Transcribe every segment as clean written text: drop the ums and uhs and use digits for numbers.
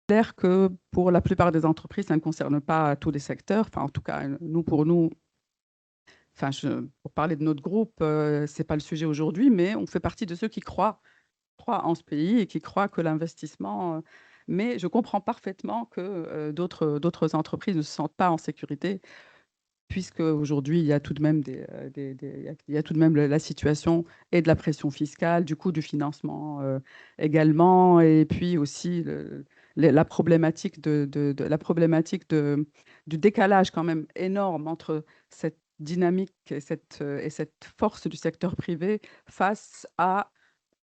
clair que pour la plupart des entreprises, ça ne concerne pas tous les secteurs. Enfin, en tout cas, pour nous, enfin, pour parler de notre groupe, ce n'est pas le sujet aujourd'hui, mais on fait partie de ceux qui croient en ce pays et qui croient que l'investissement. Mais je comprends parfaitement que d'autres entreprises ne se sentent pas en sécurité, puisque aujourd'hui il y a tout de même il y a tout de même la situation et de la pression fiscale, du coût du financement également, et puis aussi la problématique du décalage quand même énorme entre cette dynamique et cette force du secteur privé face à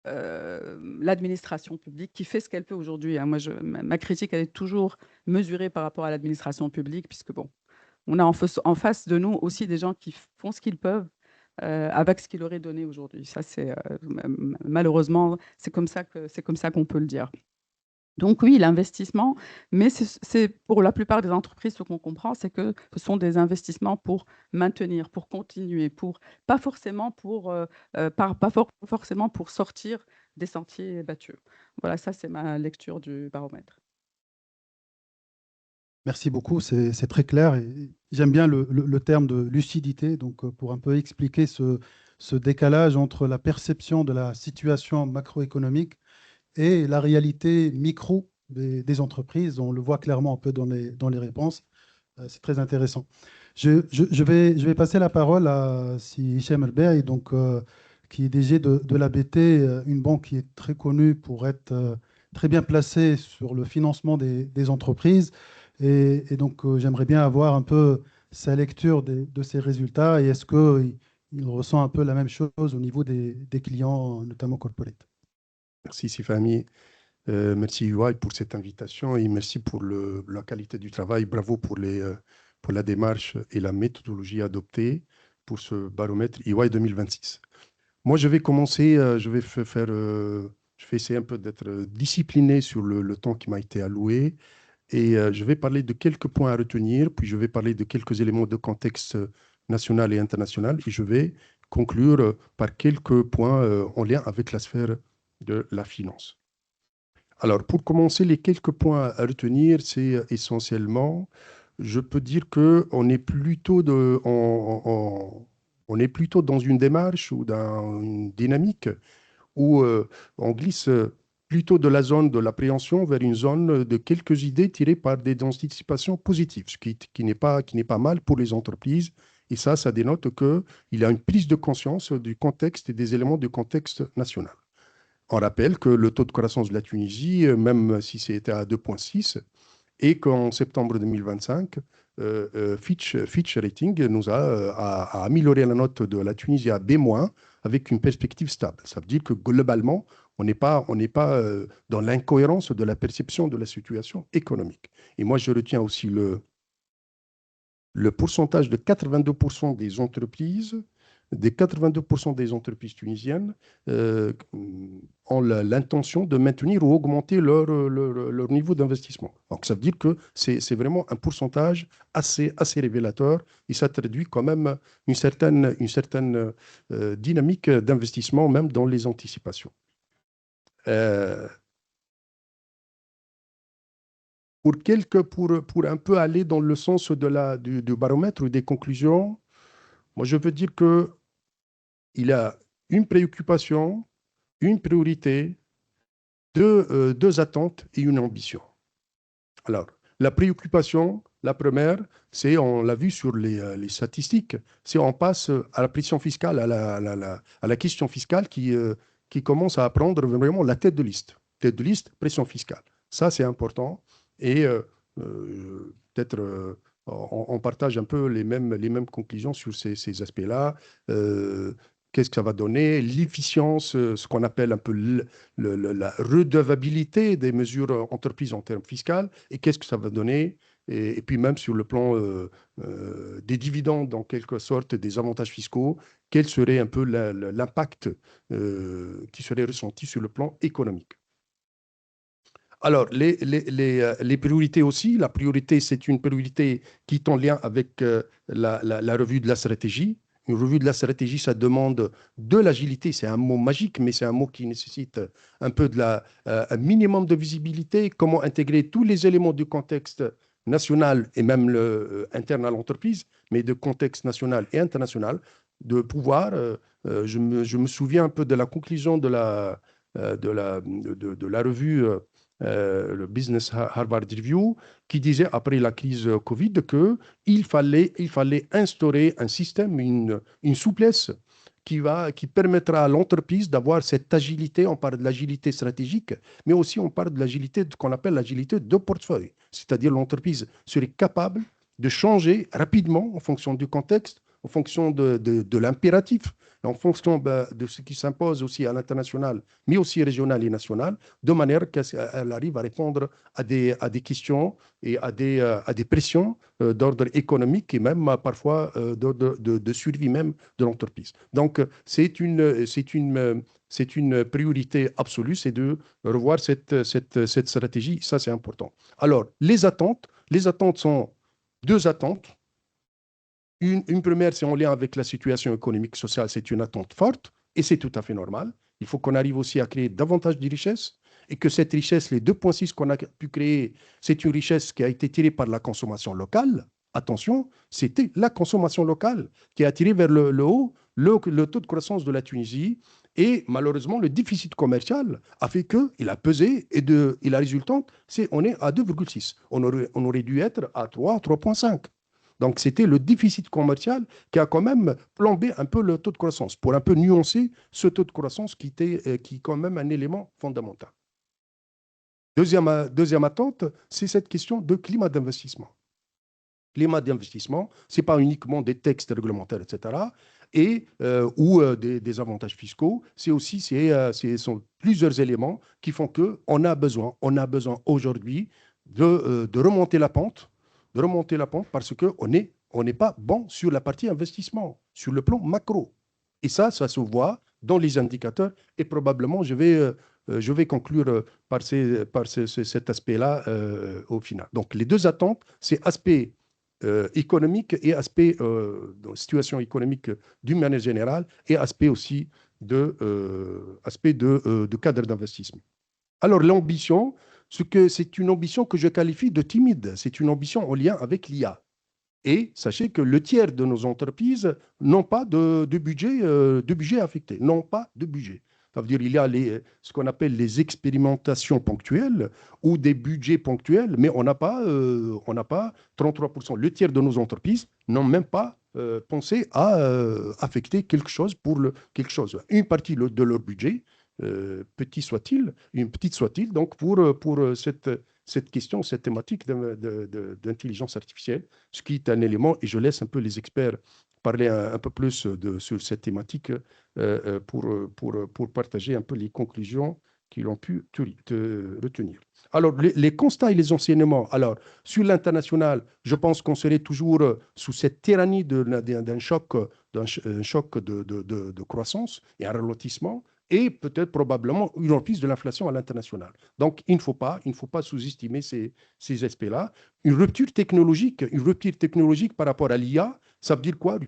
l'administration publique qui fait ce qu'elle peut aujourd'hui, hein. Moi, ma critique, elle est toujours mesurée par rapport à l'administration publique, puisque bon, on a en face de nous aussi des gens qui font ce qu'ils peuvent avec ce qu'il aurait donné aujourd'hui. Ça, c'est malheureusement, c'est comme ça qu'on peut le dire. Donc oui, l'investissement, mais c'est pour la plupart des entreprises, ce qu'on comprend, c'est que ce sont des investissements pour maintenir, pour continuer, pas forcément pas forcément pour sortir des sentiers battus. Voilà, ça c'est ma lecture du baromètre. Merci beaucoup, c'est très clair. Et j'aime bien le terme de lucidité, donc pour un peu expliquer ce décalage entre la perception de la situation macroéconomique et la réalité micro des entreprises. On le voit clairement un peu dans les réponses. C'est très intéressant. Je vais passer la parole à si Hichem Elbey, donc, qui est DG de l'ABT, une banque qui est très connue pour être très bien placée sur le financement des entreprises. Et donc, j'aimerais bien avoir un peu sa lecture de ces résultats et est-ce qu'il ressent un peu la même chose au niveau des clients, notamment corporate. Merci Sifami, merci UI pour cette invitation et merci pour la qualité du travail. Bravo pour la démarche et la méthodologie adoptée pour ce baromètre EY 2026. Moi, je vais commencer, je vais essayer un peu d'être discipliné sur le temps qui m'a été alloué et je vais parler de quelques points à retenir, puis je vais parler de quelques éléments de contexte national et international et je vais conclure par quelques points en lien avec la sphère de la finance. Alors, pour commencer, les quelques points à retenir, c'est essentiellement, je peux dire qu'on est plutôt on est plutôt dans une démarche ou dans une dynamique où on glisse plutôt de la zone de l'appréhension vers une zone de quelques idées tirées par des anticipations positives, ce qui n'est pas mal pour les entreprises. Et ça dénote qu'il y a une prise de conscience du contexte et des éléments du contexte national. On rappelle que le taux de croissance de la Tunisie, même si c'était à 2,6, et qu'en septembre 2025, Fitch Rating nous a amélioré la note de la Tunisie à B- avec une perspective stable. Ça veut dire que globalement, on n'est pas dans l'incohérence de la perception de la situation économique. Et moi, je retiens aussi le pourcentage de 82% des 82% des entreprises tunisiennes ont l'intention de maintenir ou augmenter leur niveau d'investissement. Donc, ça veut dire que c'est vraiment un pourcentage assez révélateur et ça traduit quand même une certaine dynamique d'investissement, même dans les anticipations. Pour un peu aller dans le sens du baromètre ou des conclusions, moi, je veux dire qu'il y a une préoccupation, une priorité, deux attentes et une ambition. Alors, la préoccupation, la première, c'est, on l'a vu sur les statistiques, c'est on passe à la pression fiscale, à la question fiscale qui commence à prendre vraiment la tête de liste. Tête de liste, pression fiscale. Ça, c'est important. Et peut-être on partage un peu les mêmes conclusions sur ces aspects-là. Qu'est-ce que ça va donner? L'efficience, ce qu'on appelle un peu la redevabilité des mesures entreprises en termes fiscaux, et qu'est-ce que ça va donner? Et puis même sur le plan des dividendes, en quelque sorte, des avantages fiscaux, quel serait un peu l'impact qui serait ressenti sur le plan économique? Alors, les priorités aussi. La priorité, c'est une priorité qui est en lien avec la revue de la stratégie. Une revue de la stratégie, ça demande de l'agilité. C'est un mot magique, mais c'est un mot qui nécessite un peu un minimum de visibilité. Comment intégrer tous les éléments du contexte national et même interne à l'entreprise, mais de contexte national et international, de pouvoir. Je me souviens un peu de la conclusion de la revue. Le Business Harvard Review, qui disait après la crise Covid qu'il fallait instaurer un système, une souplesse qui permettra à l'entreprise d'avoir cette agilité. On parle de l'agilité stratégique, mais aussi on parle de l'agilité qu'on appelle l'agilité de portefeuille. C'est-à-dire l'entreprise serait capable de changer rapidement en fonction du contexte, en fonction de l'impératif, en fonction de ce qui s'impose aussi à l'international, mais aussi régional et national, de manière qu'elle arrive à répondre à des questions et à des pressions d'ordre économique et même parfois d'ordre de survie même de l'entreprise. Donc, c'est une priorité absolue, c'est de revoir cette stratégie. Ça, c'est important. Alors, les attentes sont deux attentes. Une première, c'est en lien avec la situation économique, sociale, c'est une attente forte et c'est tout à fait normal. Il faut qu'on arrive aussi à créer davantage de richesses et que cette richesse, les 2,6 qu'on a pu créer, c'est une richesse qui a été tirée par la consommation locale. Attention, c'était la consommation locale qui a tiré vers le haut le taux de croissance de la Tunisie et malheureusement, le déficit commercial a fait qu'il a pesé et la résultante, on est à 2,6. On aurait dû être à 3, 3,5. Donc, c'était le déficit commercial qui a quand même plombé un peu le taux de croissance, pour un peu nuancer ce taux de croissance qui est quand même un élément fondamental. Deuxième attente, c'est cette question de climat d'investissement. Climat d'investissement, ce n'est pas uniquement des textes réglementaires, etc., ou des avantages fiscaux, ce sont plusieurs éléments qui font qu'on a besoin aujourd'hui de remonter la pente, parce qu'on n'est pas bon sur la partie investissement, sur le plan macro. Et ça se voit dans les indicateurs et probablement je vais conclure par cet aspect-là au final. Donc les deux attentes, c'est aspect économique et aspect de situation économique d'une manière générale et aspect aussi de cadre d'investissement. Alors l'ambition, c'est une ambition que je qualifie de timide. C'est une ambition en lien avec l'IA. Et sachez que le tiers de nos entreprises n'ont pas de budget affecté, n'ont pas de budget. Ça veut dire qu'il y a ce qu'on appelle les expérimentations ponctuelles ou des budgets ponctuels, mais on n'a pas 33%. Le tiers de nos entreprises n'ont même pas pensé à affecter quelque chose pour quelque chose. Une partie de leur budget, petit soit-il, une petite soit-il, donc pour cette question, cette thématique d'intelligence artificielle, ce qui est un élément, et je laisse un peu les experts parler un peu plus sur cette thématique pour partager un peu les conclusions qu'ils ont pu retenir. Alors, les constats et les enseignements. Alors, sur l'international, je pense qu'on serait toujours sous cette tyrannie d'un choc de croissance et un ralentissement, et peut-être probablement une reprise de l'inflation à l'international. Donc, il ne faut pas sous-estimer ces aspects-là. Une rupture technologique par rapport à l'IA, ça veut dire quoi?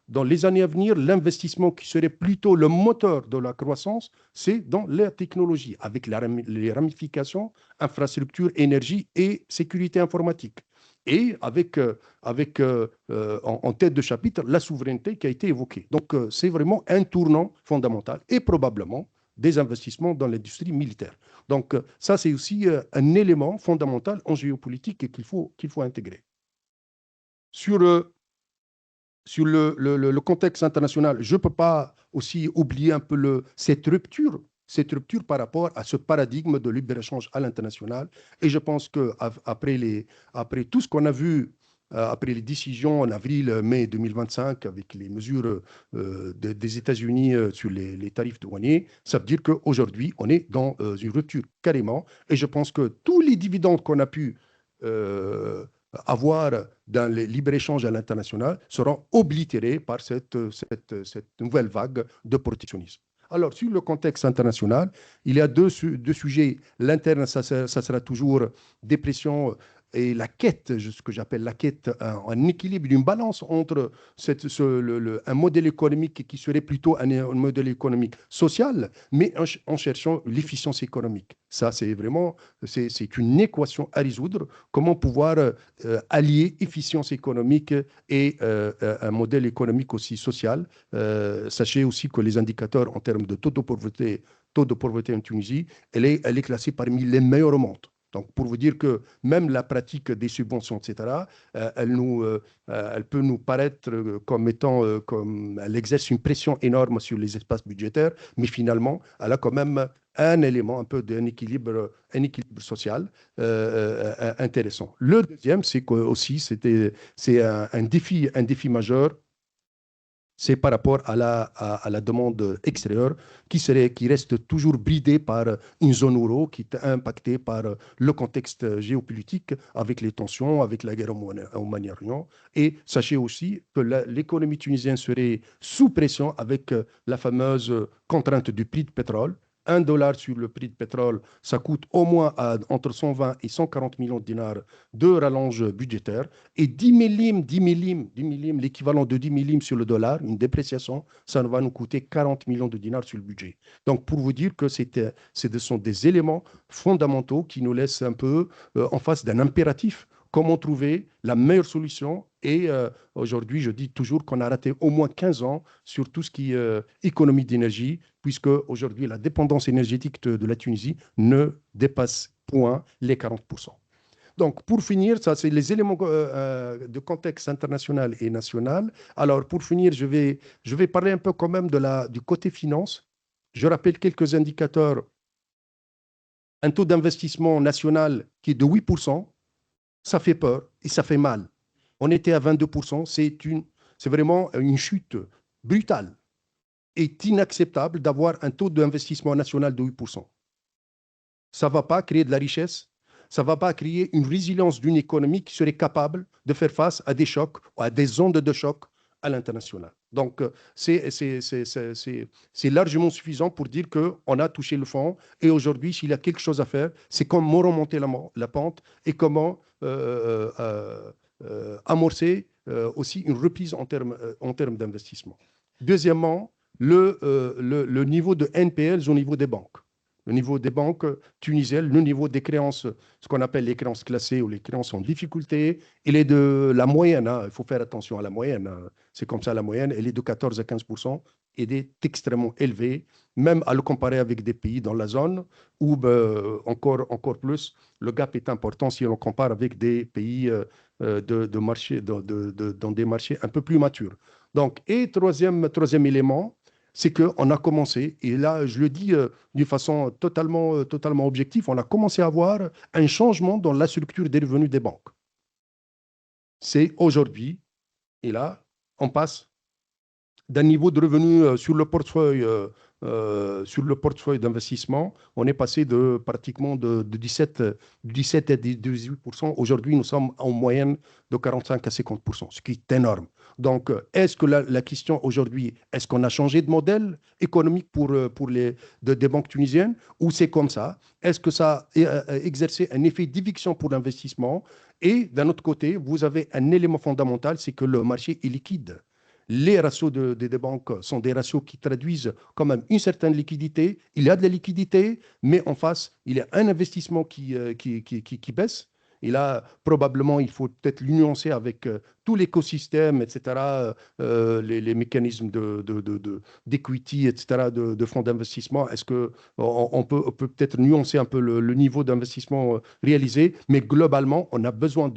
Dans les années à venir, l'investissement qui serait plutôt le moteur de la croissance, c'est dans la technologie, avec les ramifications, infrastructure, énergie et sécurité informatique. Et avec en tête de chapitre la souveraineté qui a été évoquée. Donc, c'est vraiment un tournant fondamental et probablement des investissements dans l'industrie militaire. Donc, ça, c'est aussi un élément fondamental en géopolitique qu'il faut intégrer. Sur le contexte international, je ne peux pas aussi oublier un peu cette rupture par rapport à ce paradigme de libre-échange à l'international. Et je pense qu'après tout ce qu'on a vu, après les décisions en avril-mai 2025 avec les mesures des États-Unis sur les tarifs douaniers, ça veut dire qu'aujourd'hui, on est dans une rupture carrément. Et je pense que tous les dividendes qu'on a pu avoir dans les libre-échanges à l'international seront oblitérés par cette nouvelle vague de protectionnisme. Alors, sur le contexte international, il y a deux sujets. L'interne, ça sera toujours des pressions et la quête, ce que j'appelle la quête, un équilibre, une balance entre un modèle économique qui serait plutôt un modèle économique social, mais en cherchant l'efficience économique. Ça, c'est vraiment, c'est une équation à résoudre. Comment pouvoir allier efficience économique et un modèle économique aussi social. Sachez aussi que les indicateurs en termes de taux de pauvreté en Tunisie, elle est classée parmi les meilleurs au monde. Donc, pour vous dire que même la pratique des subventions, etc., elle peut nous paraître comme étant, elle exerce une pression énorme sur les espaces budgétaires, mais finalement, elle a quand même un élément, un peu d'un équilibre social intéressant. Le deuxième, c'est que aussi, c'est un défi majeur. C'est par rapport à la demande extérieure qui reste toujours bridée par une zone euro qui est impactée par le contexte géopolitique avec les tensions, avec la guerre au Moyen-Orient. Et sachez aussi que l'économie tunisienne serait sous pression avec la fameuse contrainte du prix de pétrole. $1 sur le prix de pétrole, ça coûte au moins entre 120 et 140 millions de dinars de rallonge budgétaire. Et 10 millimes, l'équivalent de 10 millimes sur le dollar, une dépréciation, ça va nous coûter 40 millions de dinars sur le budget. Donc, pour vous dire que ce sont des éléments fondamentaux qui nous laissent un peu en face d'un impératif. Comment trouver la meilleure solution? Et aujourd'hui, je dis toujours qu'on a raté au moins 15 ans sur tout ce qui est économie d'énergie, puisque aujourd'hui, la dépendance énergétique de la Tunisie ne dépasse point les 40%. Donc, pour finir, ça, c'est les éléments de contexte international et national. Alors, pour finir, je vais parler un peu quand même du côté finance. Je rappelle quelques indicateurs. Un taux d'investissement national qui est de 8%, ça fait peur et ça fait mal. On était à 22%, c'est vraiment une chute brutale. Il est inacceptable d'avoir un taux d'investissement national de 8%. Ça ne va pas créer de la richesse, ça ne va pas créer une résilience d'une économie qui serait capable de faire face à des chocs, à des ondes de choc à l'international. Donc, c'est largement suffisant pour dire qu'on a touché le fond. Et aujourd'hui, s'il y a quelque chose à faire, c'est comment remonter la pente et comment amorcer aussi une reprise en termes d'investissement. Deuxièmement, le niveau de NPL au niveau des banques. Le niveau des banques tunisiennes, le niveau des créances, ce qu'on appelle les créances classées ou les créances en difficulté, il est de la moyenne. Il faut faire attention à la moyenne. C'est comme ça la moyenne. Elle est de 14 à 15%. Elle est extrêmement élevée, même à le comparer avec des pays dans la zone où encore plus, le gap est important si on compare avec des pays de marché, dans des marchés un peu plus matures. Donc, et troisième élément, c'est qu'on a commencé, et là je le dis d'une façon totalement objective, on a commencé à voir un changement dans la structure des revenus des banques. C'est aujourd'hui, et là, on passe d'un niveau de revenus sur le portefeuille d'investissement, on est passé pratiquement de 17 à 18%. Aujourd'hui, nous sommes en moyenne de 45 à 50%, ce qui est énorme. Donc, est-ce que la question aujourd'hui, est-ce qu'on a changé de modèle économique pour des banques tunisiennes ou c'est comme ça? Est-ce que ça a exercé un effet d'éviction pour l'investissement? Et d'un autre côté, vous avez un élément fondamental, c'est que le marché est liquide. Les ratios des banques sont des ratios qui traduisent quand même une certaine liquidité. Il y a de la liquidité, mais en face, il y a un investissement qui baisse. Et là, probablement, il faut peut-être nuancer avec tout l'écosystème, etc., les mécanismes d'equity, etc., de fonds d'investissement. Est-ce qu'on peut peut-être nuancer un peu le niveau d'investissement réalisé, mais globalement, on a besoin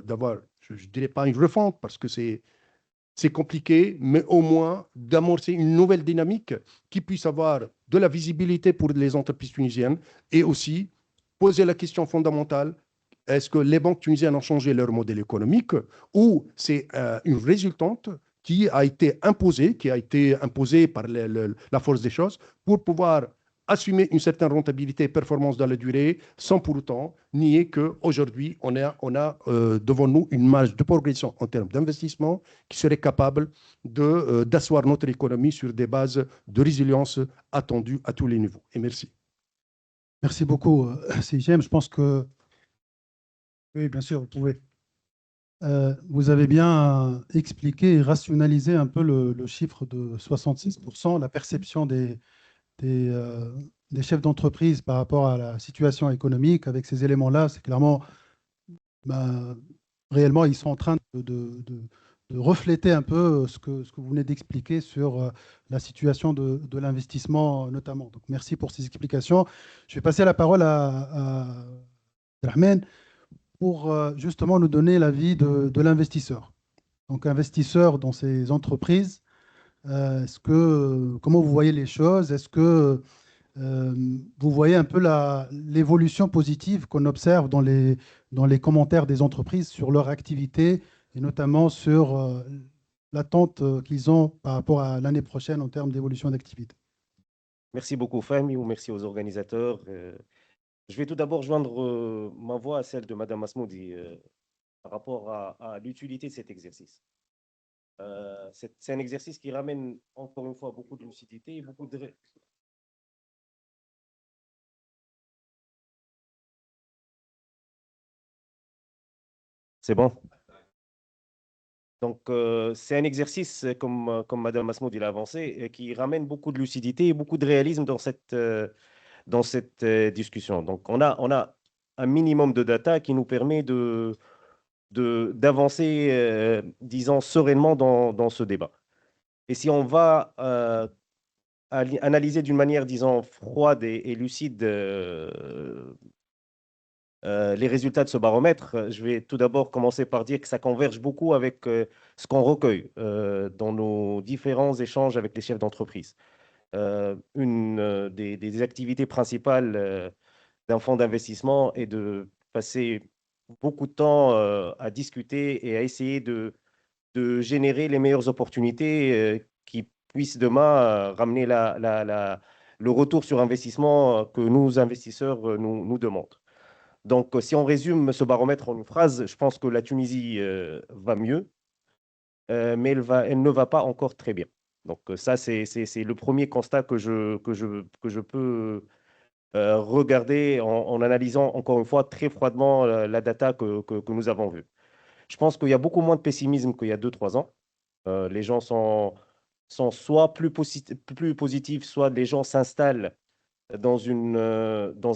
d'avoir, je ne dirais pas une refonte, parce que c'est compliqué, mais au moins d'amorcer une nouvelle dynamique qui puisse avoir de la visibilité pour les entreprises tunisiennes et aussi poser la question fondamentale, est-ce que les banques tunisiennes ont changé leur modèle économique ou c'est une résultante qui a été imposée par la force des choses pour pouvoir assumer une certaine rentabilité et performance dans la durée sans pour autant nier qu'aujourd'hui, on a devant nous une marge de progression en termes d'investissement qui serait capable d'asseoir notre économie sur des bases de résilience attendues à tous les niveaux. Et merci. Merci beaucoup, CIGM. Je pense que Oui, bien sûr, vous pouvez. Vous avez bien expliqué et rationalisé un peu le chiffre de 66%, la perception des, euh, des chefs d'entreprise par rapport à la situation économique. Avec ces éléments-là, c'est clairement, ben, réellement, ils sont en train de refléter un peu ce que vous venez d'expliquer sur la situation de l'investissement notamment. Donc, merci pour ces explications. Je vais passer la parole à Rahman pour justement nous donner l'avis de l'investisseur. Donc, investisseur dans ces entreprises, comment vous voyez les choses? Est-ce que vous voyez un peu l'évolution positive qu'on observe dans les commentaires des entreprises sur leur activité et notamment sur l'attente qu'ils ont par rapport à l'année prochaine en termes d'évolution d'activité? Merci beaucoup, Fahmi, ou merci aux organisateurs. Je vais tout d'abord joindre ma voix à celle de Madame Masmoudi par rapport à l'utilité de cet exercice. C'est un exercice qui ramène encore une fois beaucoup de lucidité et beaucoup de... C'est bon? Donc, c'est un exercice, comme Madame Masmoudi l'a avancé, qui ramène beaucoup de lucidité et beaucoup de réalisme dans cette discussion. Donc, on a un minimum de data qui nous permet d'avancer, disons, sereinement dans ce débat. Et si on va analyser d'une manière, disons, froide et lucide les résultats de ce baromètre, je vais tout d'abord commencer par dire que ça converge beaucoup avec ce qu'on recueille dans nos différents échanges avec les chefs d'entreprise. Une des activités principales d'un fonds d'investissement est de passer beaucoup de temps à discuter et à essayer de générer les meilleures opportunités qui puissent demain ramener le retour sur investissement que nos investisseurs nous demandent. Donc, si on résume ce baromètre en une phrase, je pense que la Tunisie va mieux, mais elle ne va pas encore très bien. Donc, ça, c'est le premier constat que je peux regarder en analysant encore une fois très froidement la data que nous avons vue. Je pense qu'il y a beaucoup moins de pessimisme qu'il y a 2-3 ans. Les gens sont soit plus positifs, soit les gens s'installent dans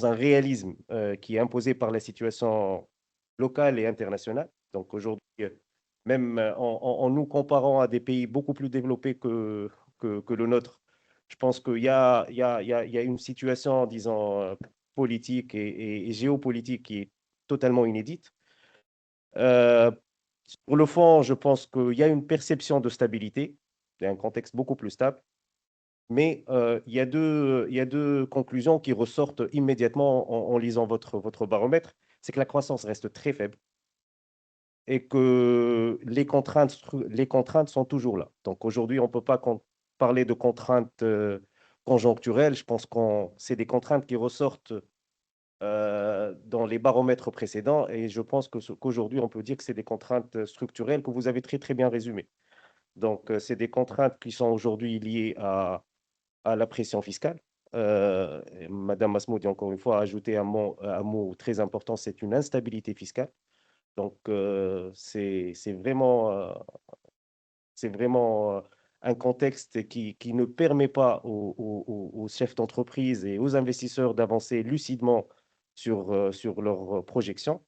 un réalisme qui est imposé par la situation locale et internationale. Donc aujourd'hui, même en nous comparant à des pays beaucoup plus développés que le nôtre, je pense qu'il y a une situation, disons, politique et géopolitique qui est totalement inédite. Sur le fond, je pense qu'il y a une perception de stabilité, il y a un contexte beaucoup plus stable. Mais il y a deux conclusions qui ressortent immédiatement en lisant votre baromètre. C'est que la croissance reste très faible et que les contraintes sont toujours là. Donc aujourd'hui, on ne peut pas parler de contraintes conjoncturelles. Je pense que c'est des contraintes qui ressortent dans les baromètres précédents et je pense qu'aujourd'hui, on peut dire que c'est des contraintes structurelles que vous avez très, très bien résumées. Donc, c'est des contraintes qui sont aujourd'hui liées à la pression fiscale. Madame Masmoudi, encore une fois, a ajouté un mot très important, c'est une instabilité fiscale. Donc, c'est vraiment un contexte qui ne permet pas aux chefs d'entreprise et aux investisseurs d'avancer lucidement sur leurs projections.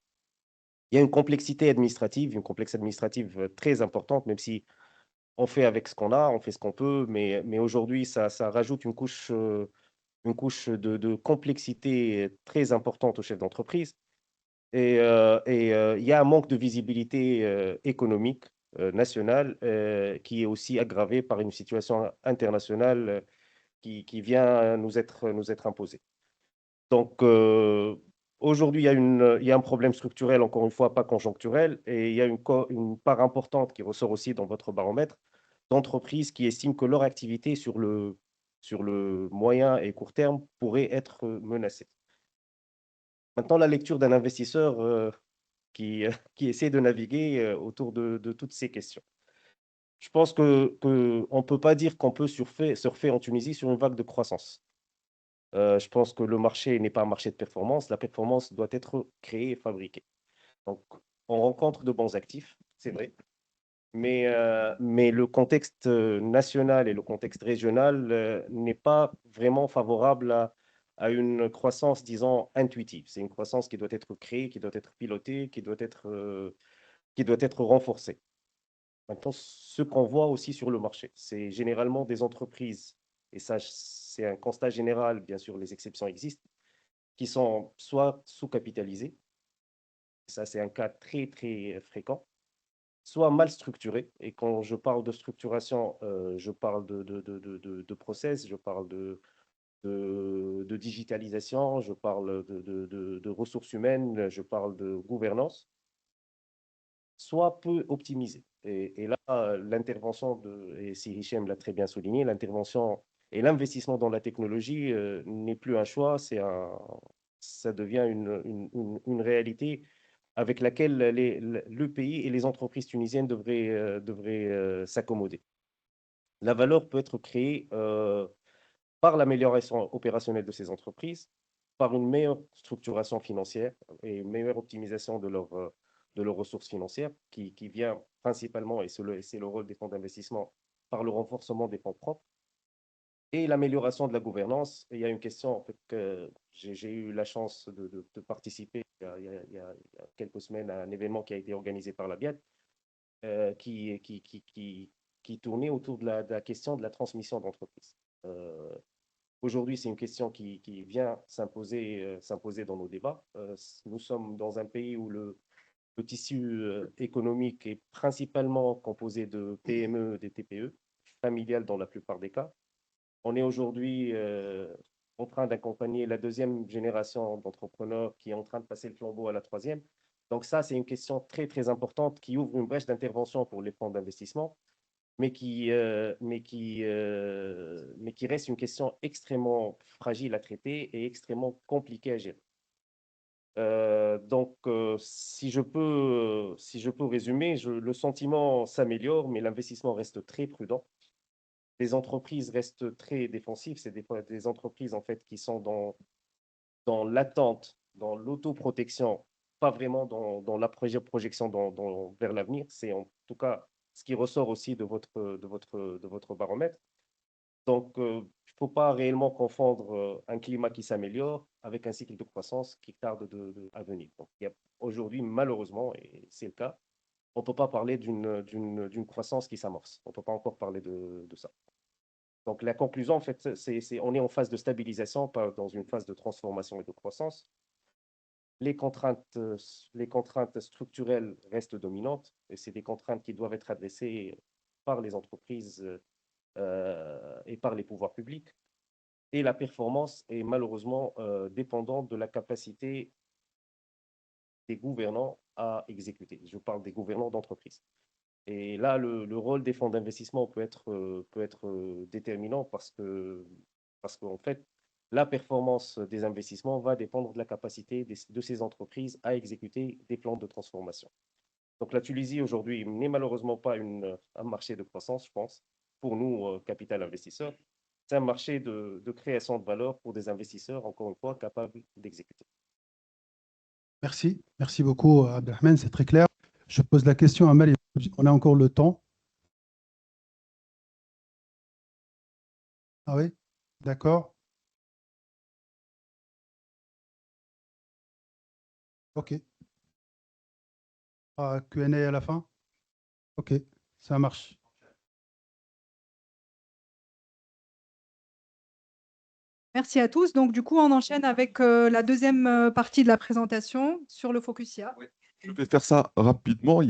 Il y a une complexe administrative très importante, même si on fait avec ce qu'on a, on fait ce qu'on peut, mais aujourd'hui, ça rajoute une couche de complexité très importante aux chefs d'entreprise. Et il y a un manque de visibilité économique nationale qui est aussi aggravé par une situation internationale qui vient nous être imposée. Donc, aujourd'hui, il y a un problème structurel, encore une fois, pas conjoncturel, et il y a une part importante qui ressort aussi dans votre baromètre d'entreprises qui estiment que leur activité sur le moyen et court terme pourrait être menacée. Maintenant, la lecture d'un investisseur qui essaie de naviguer autour de toutes ces questions. Je pense qu'on ne peut pas dire qu'on peut surfer en Tunisie sur une vague de croissance. Je pense que le marché n'est pas un marché de performance. La performance doit être créée et fabriquée. Donc, on rencontre de bons actifs, c'est vrai, mais le contexte national et le contexte régional n'est pas vraiment favorable à une croissance, disons, intuitive. C'est une croissance qui doit être créée, qui doit être pilotée, qui doit être renforcée. Maintenant, ce qu'on voit aussi sur le marché, c'est généralement des entreprises, et ça, c'est un constat général, bien sûr, les exceptions existent, qui sont soit sous-capitalisées, ça c'est un cas très, très fréquent, soit mal structurées. Et quand je parle de structuration, je parle de process, je parle de digitalisation, je parle de ressources humaines, je parle de gouvernance, soit peu optimisées. Et là, l'intervention et si Hichem l'a très bien souligné, l'intervention et l'investissement dans la technologie n'est plus un choix, ça devient une réalité avec laquelle le pays et les entreprises tunisiennes devraient s'accommoder. La valeur peut être créée par l'amélioration opérationnelle de ces entreprises, par une meilleure structuration financière et une meilleure optimisation de leurs ressources financières qui vient principalement, et c'est le rôle des fonds d'investissement, par le renforcement des fonds propres et l'amélioration de la gouvernance. Et il y a une question en fait, que j'ai eu la chance de participer il y a quelques semaines à un événement qui a été organisé par la BIAD qui tournait autour de la question de la transmission d'entreprise. Aujourd'hui, c'est une question qui vient s'imposer dans nos débats. Nous sommes dans un pays où le tissu économique est principalement composé de PME, des TPE, familiales dans la plupart des cas. On est aujourd'hui en train d'accompagner la deuxième génération d'entrepreneurs qui est en train de passer le flambeau à la troisième. Donc ça, c'est une question très, très importante qui ouvre une brèche d'intervention pour les fonds d'investissement, mais qui reste une question extrêmement fragile à traiter et extrêmement compliquée à gérer. Donc, si je peux résumer, le sentiment s'améliore, mais l'investissement reste très prudent. Les entreprises restent très défensives. C'est des entreprises en fait qui sont dans l'attente, dans l'autoprotection, pas vraiment dans la projection vers l'avenir. C'est en tout cas ce qui ressort aussi de votre baromètre. Donc, il ne faut pas réellement confondre un climat qui s'améliore avec un cycle de croissance qui tarde à venir. Donc, il y a aujourd'hui, malheureusement, et c'est le cas, on ne peut pas parler d'une croissance qui s'amorce. On ne peut pas encore parler de ça. Donc, la conclusion, en fait, c'est on est en phase de stabilisation, pas dans une phase de transformation et de croissance. Les contraintes structurelles restent dominantes et c'est des contraintes qui doivent être adressées par les entreprises et par les pouvoirs publics. Et la performance est malheureusement dépendante de la capacité des gouvernants à exécuter. Je parle des gouvernants d'entreprise. Et là, le rôle des fonds d'investissement peut être déterminant parce qu'en fait, la performance des investissements va dépendre de la capacité de ces entreprises à exécuter des plans de transformation. Donc la Tunisie aujourd'hui n'est malheureusement pas un marché de croissance, je pense, pour nous, capital investisseurs. C'est un marché de création de valeur pour des investisseurs, encore une fois, capables d'exécuter. Merci. Merci beaucoup, Abdelrahmane, c'est très clair. Je pose la question à Marie. On a encore le temps. Ah oui, d'accord. OK. Q&A à la fin? OK, ça marche. Merci à tous. Donc, du coup, on enchaîne avec la deuxième partie de la présentation sur le Focusia. Oui. Je vais faire ça rapidement.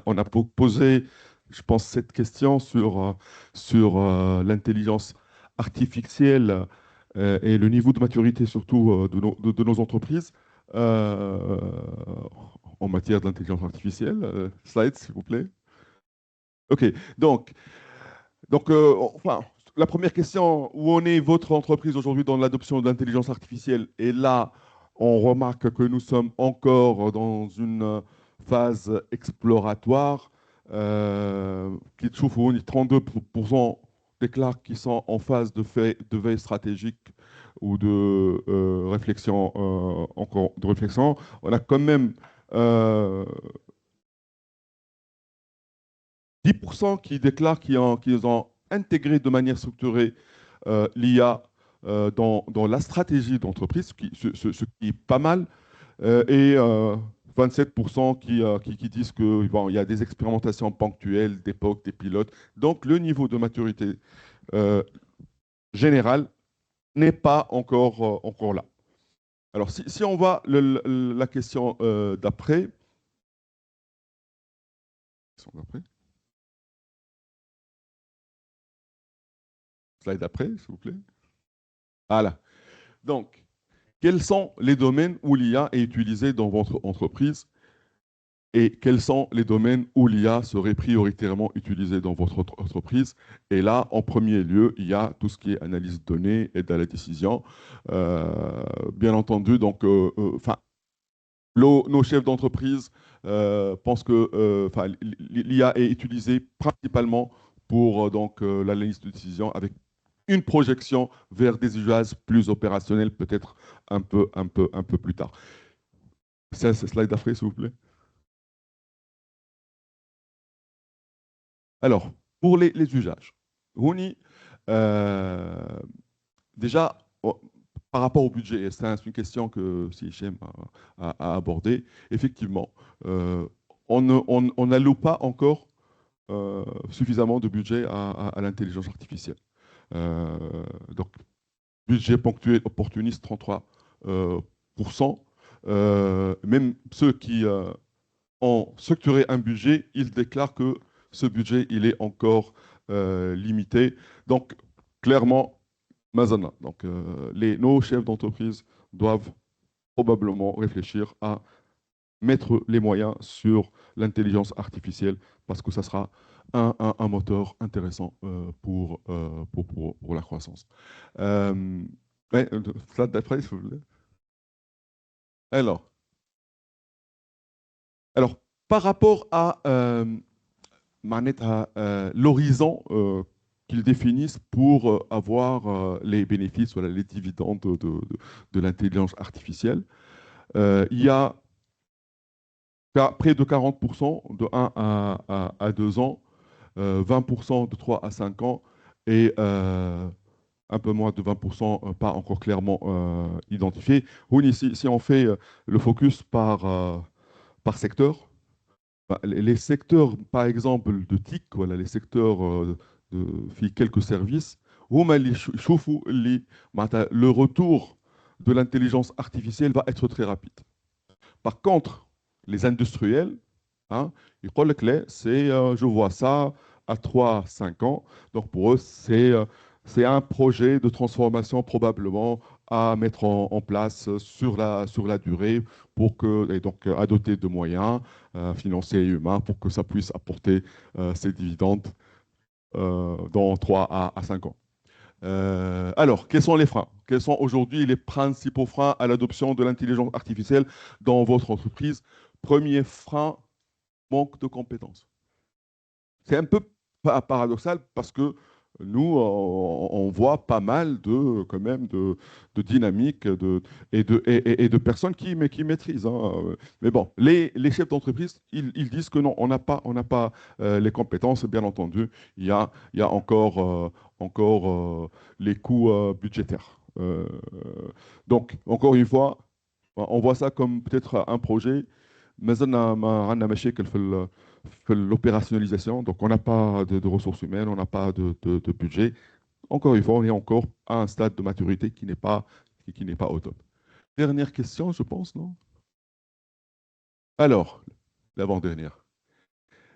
On a posé, je pense, cette question sur l'intelligence artificielle et le niveau de maturité surtout de nos entreprises en matière d'intelligence artificielle. Slide, s'il vous plaît. OK. Donc enfin, la première question, où en est votre entreprise aujourd'hui dans l'adoption de l'intelligence artificielle? Et là, on remarque que nous sommes encore dans une phase exploratoire. Qui trouve 32% déclarent qu'ils sont en phase de veille stratégique ou de réflexion, encore de réflexion. On a quand même 10% qui déclarent qu'ils ont intégré de manière structurée l'IA dans la stratégie d'entreprise, ce qui est pas mal, et 27% qui disent qu'il bon, y a des expérimentations ponctuelles, d'époque, des pilotes. Donc le niveau de maturité générale n'est pas encore là. Alors si on voit la question d'après, slide d'après, s'il vous plaît. Voilà. Donc, quels sont les domaines où l'IA est utilisée dans votre entreprise et quels sont les domaines où l'IA serait prioritairement utilisée dans votre entreprise? Et là, en premier lieu, il y a tout ce qui est analyse de données, aide à la décision. Bien entendu, donc, nos chefs d'entreprise pensent que l'IA est utilisée principalement pour l'analyse de décision avec une projection vers des usages plus opérationnels, peut-être un peu plus tard. C'est ce slide d'après, s'il vous plaît. Alors, pour les usages, déjà, par rapport au budget, et c'est une question que CIHM a abordée, effectivement, on n'alloue pas encore suffisamment de budget à l'intelligence artificielle. Donc, budget ponctuel opportuniste, 33%. Même ceux qui ont structuré un budget, ils déclarent que ce budget, il est encore limité. Donc, clairement, Mazana. Donc, nos chefs d'entreprise doivent probablement réfléchir à mettre les moyens sur l'intelligence artificielle parce que ça sera un moteur intéressant pour la croissance. Slide d'après, s'il vous plaît. Alors, par rapport à l'horizon qu'ils définissent pour avoir les bénéfices, voilà, les dividendes de l'intelligence artificielle, il y a près de 40% de 1 à 2 ans, 20% de 3 à 5 ans et un peu moins de 20% pas encore clairement identifiés. Si on fait le focus par secteur, les secteurs, par exemple, de TIC, voilà, les secteurs de quelques services, le retour de l'intelligence artificielle va être très rapide. Par contre, les industriels, hein, ils croient que je vois ça à 3-5 ans. Donc pour eux, c'est un projet de transformation probablement à mettre en place sur la durée et donc à doter de moyens financiers et humains pour que ça puisse apporter ses dividendes dans 3 à 5 ans. Alors, quels sont les freins? Quels sont aujourd'hui les principaux freins à l'adoption de l'intelligence artificielle dans votre entreprise? Premier frein, manque de compétences. C'est un peu paradoxal parce que nous, on voit pas mal quand même de dynamiques et de personnes qui maîtrisent. Hein. Mais bon, les chefs d'entreprise, ils disent que non, on n'a pas les compétences. Bien entendu, il y a encore les coûts budgétaires. Donc, encore une fois, on voit ça comme peut-être un projet, mais on a l'opérationnalisation, donc on n'a pas de ressources humaines, on n'a pas de budget. Encore une fois, on est encore à un stade de maturité qui n'est pas au top. Dernière question, je pense, non? Alors, l'avant-dernière.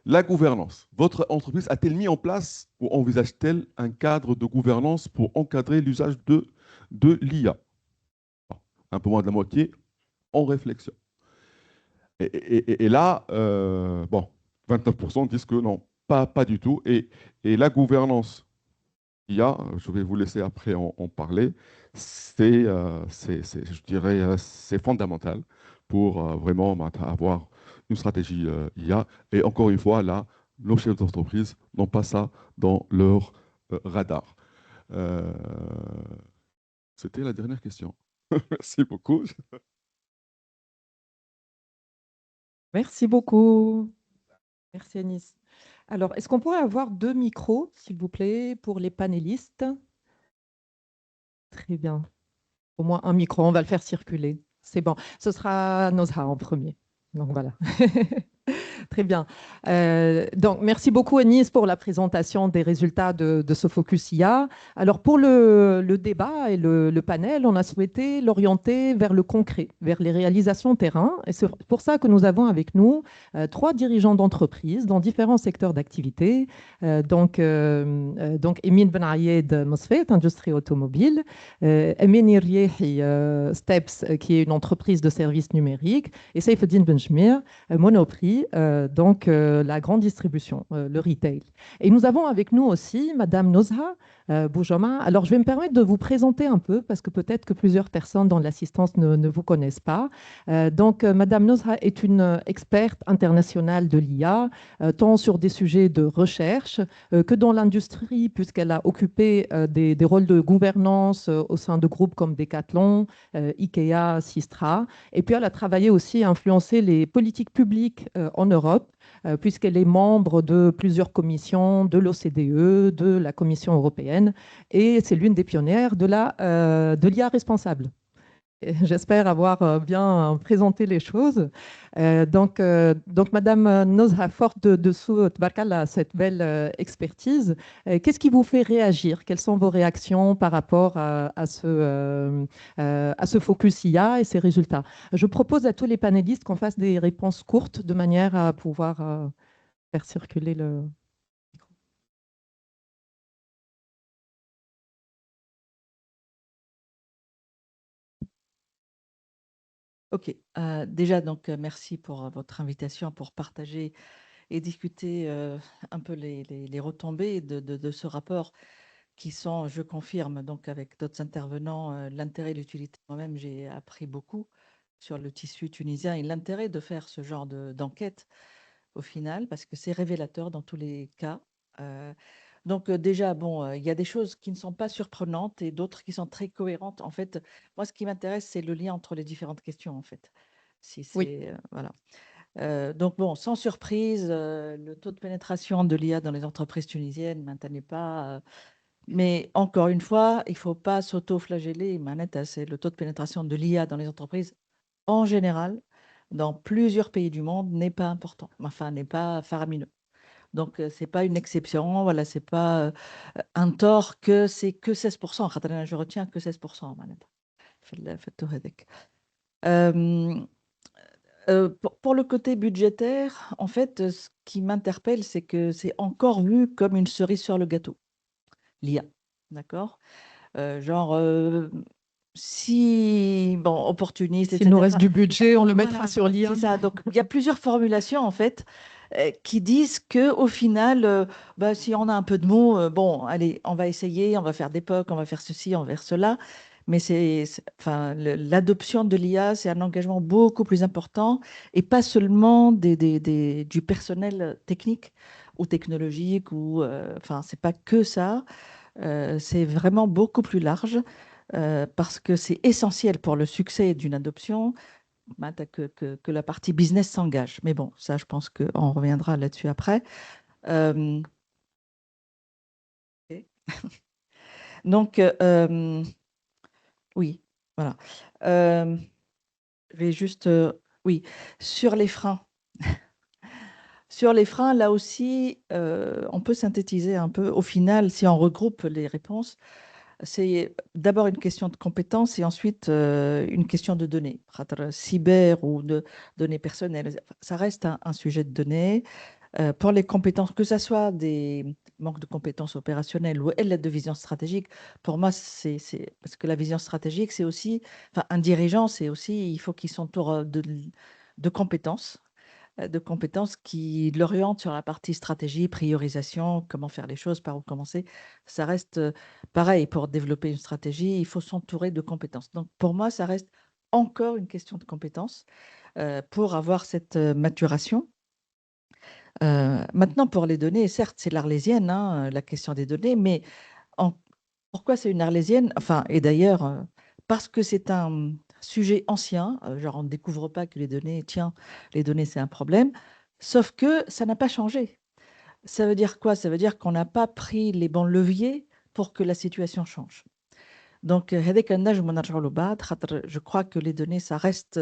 La gouvernance. Votre entreprise a-t-elle mis en place ou envisage-t-elle un cadre de gouvernance pour encadrer l'usage de l'IA? Un peu moins de la moitié en réflexion. Et là, bon, 29% disent que non, pas du tout. Et la gouvernance IA, je vais vous laisser après en parler, je dirais, c'est fondamental pour vraiment avoir une stratégie IA. Et encore une fois, là, nos chefs d'entreprise n'ont pas ça dans leur radar. C'était la dernière question. Merci beaucoup. Merci beaucoup. Merci Anis. Alors, est-ce qu'on pourrait avoir 2 micros, s'il vous plaît, pour les panélistes? Très bien. Au moins un micro, on va le faire circuler. C'est bon. Ce sera Nozha en premier. Donc voilà. Très bien. Donc, merci beaucoup, Anis, pour la présentation des résultats de ce Focus IA. Alors, pour le débat et le panel, on a souhaité l'orienter vers le concret, vers les réalisations terrain. Et c'est pour ça que nous avons avec nous 3 dirigeants d'entreprise dans différents secteurs d'activité. Donc, Emin Ben Ayed, Mosfet, industrie automobile, Emin Iriehi, Steps, qui est une entreprise de services numériques, et Saifeddin Benjmir, Monoprix, la grande distribution, le retail. Et nous avons avec nous aussi Madame Nozha Boujoma. Alors, je vais me permettre de vous présenter un peu parce que peut-être que plusieurs personnes dans l'assistance ne vous connaissent pas. Madame Nozha est une experte internationale de l'IA, tant sur des sujets de recherche que dans l'industrie, puisqu'elle a occupé des rôles de gouvernance au sein de groupes comme Decathlon, IKEA, Sistra. Et puis, elle a travaillé aussi à influencer les politiques publiques en Europe, puisqu'elle est membre de plusieurs commissions de l'OCDE, de la Commission européenne, et c'est l'une des pionnières de l'IA responsable. J'espère avoir bien présenté les choses. Madame Nozha, forte de Tabarkallah, cette belle expertise, qu'est-ce qui vous fait réagir? Quelles sont vos réactions par rapport à ce Focus IA et ses résultats? Je propose à tous les panélistes qu'on fasse des réponses courtes de manière à pouvoir faire circuler le... Ok, déjà merci pour votre invitation pour partager et discuter un peu les retombées de ce rapport qui sont, je confirme, donc avec d'autres intervenants, l'intérêt et l'utilité. Moi-même, j'ai appris beaucoup sur le tissu tunisien et l'intérêt de faire ce genre d'enquête au final, parce que c'est révélateur dans tous les cas. Déjà, il y a des choses qui ne sont pas surprenantes et d'autres qui sont très cohérentes. En fait, moi, ce qui m'intéresse, c'est le lien entre les différentes questions, en fait. Si Oui. c'est, voilà. Sans surprise, le taux de pénétration de l'IA dans les entreprises tunisiennes maintenant n'est pas. Mais encore une fois, il ne faut pas s'auto-flageller. C'est le taux de pénétration de l'IA dans les entreprises en général, dans plusieurs pays du monde, n'est pas important. Enfin, n'est pas faramineux. Donc, ce n'est pas une exception. Voilà, ce n'est pas un tort que c'est que 16%. Je retiens que 16%. Pour le côté budgétaire, en fait, ce qui m'interpelle, c'est que c'est encore vu comme une cerise sur le gâteau, l'IA. D'accord? Si, opportuniste, S'il nous etc. reste du budget, on le mettra Voilà, sur l'IA. c'est ça. Donc, il y a plusieurs formulations, en fait, qui disent qu'au final, si on a un peu de mots, allez, on va essayer, on va faire des POC, on va faire ceci, on va faire cela. Mais l'adoption de l'IA, c'est un engagement beaucoup plus important et pas seulement du personnel technique ou technologique c'est pas que ça. C'est vraiment beaucoup plus large parce que c'est essentiel pour le succès d'une adoption que la partie business s'engage. Mais bon, ça, je pense qu'on reviendra là-dessus après. Ok. Donc, oui, voilà. Je vais juste, oui, sur les freins. Sur les freins, là aussi, on peut synthétiser un peu. Au final, si on regroupe les réponses, c'est d'abord une question de compétences et ensuite une question de données. Cyber ou de données personnelles, ça reste un sujet de données. Pour les compétences, que ce soit des manques de compétences opérationnelles ou l'aide de vision stratégique, pour moi, c'est parce que la vision stratégique, c'est aussi, un dirigeant, c'est aussi, il faut qu'il s'entoure de compétences qui l'orientent sur la partie stratégie, priorisation, comment faire les choses, par où commencer. Ça reste pareil, pour développer une stratégie, il faut s'entourer de compétences. Donc, pour moi, ça reste encore une question de compétences pour avoir cette maturation. Maintenant, pour les données, certes, c'est l'arlésienne, hein, la question des données, mais pourquoi c'est une arlésienne? Enfin, et d'ailleurs, parce que c'est sujet ancien, genre on ne découvre pas que les données, tiens, les données c'est un problème, sauf que ça n'a pas changé. Ça veut dire quoi? Ça veut dire qu'on n'a pas pris les bons leviers pour que la situation change. Donc, je crois que les données, ça reste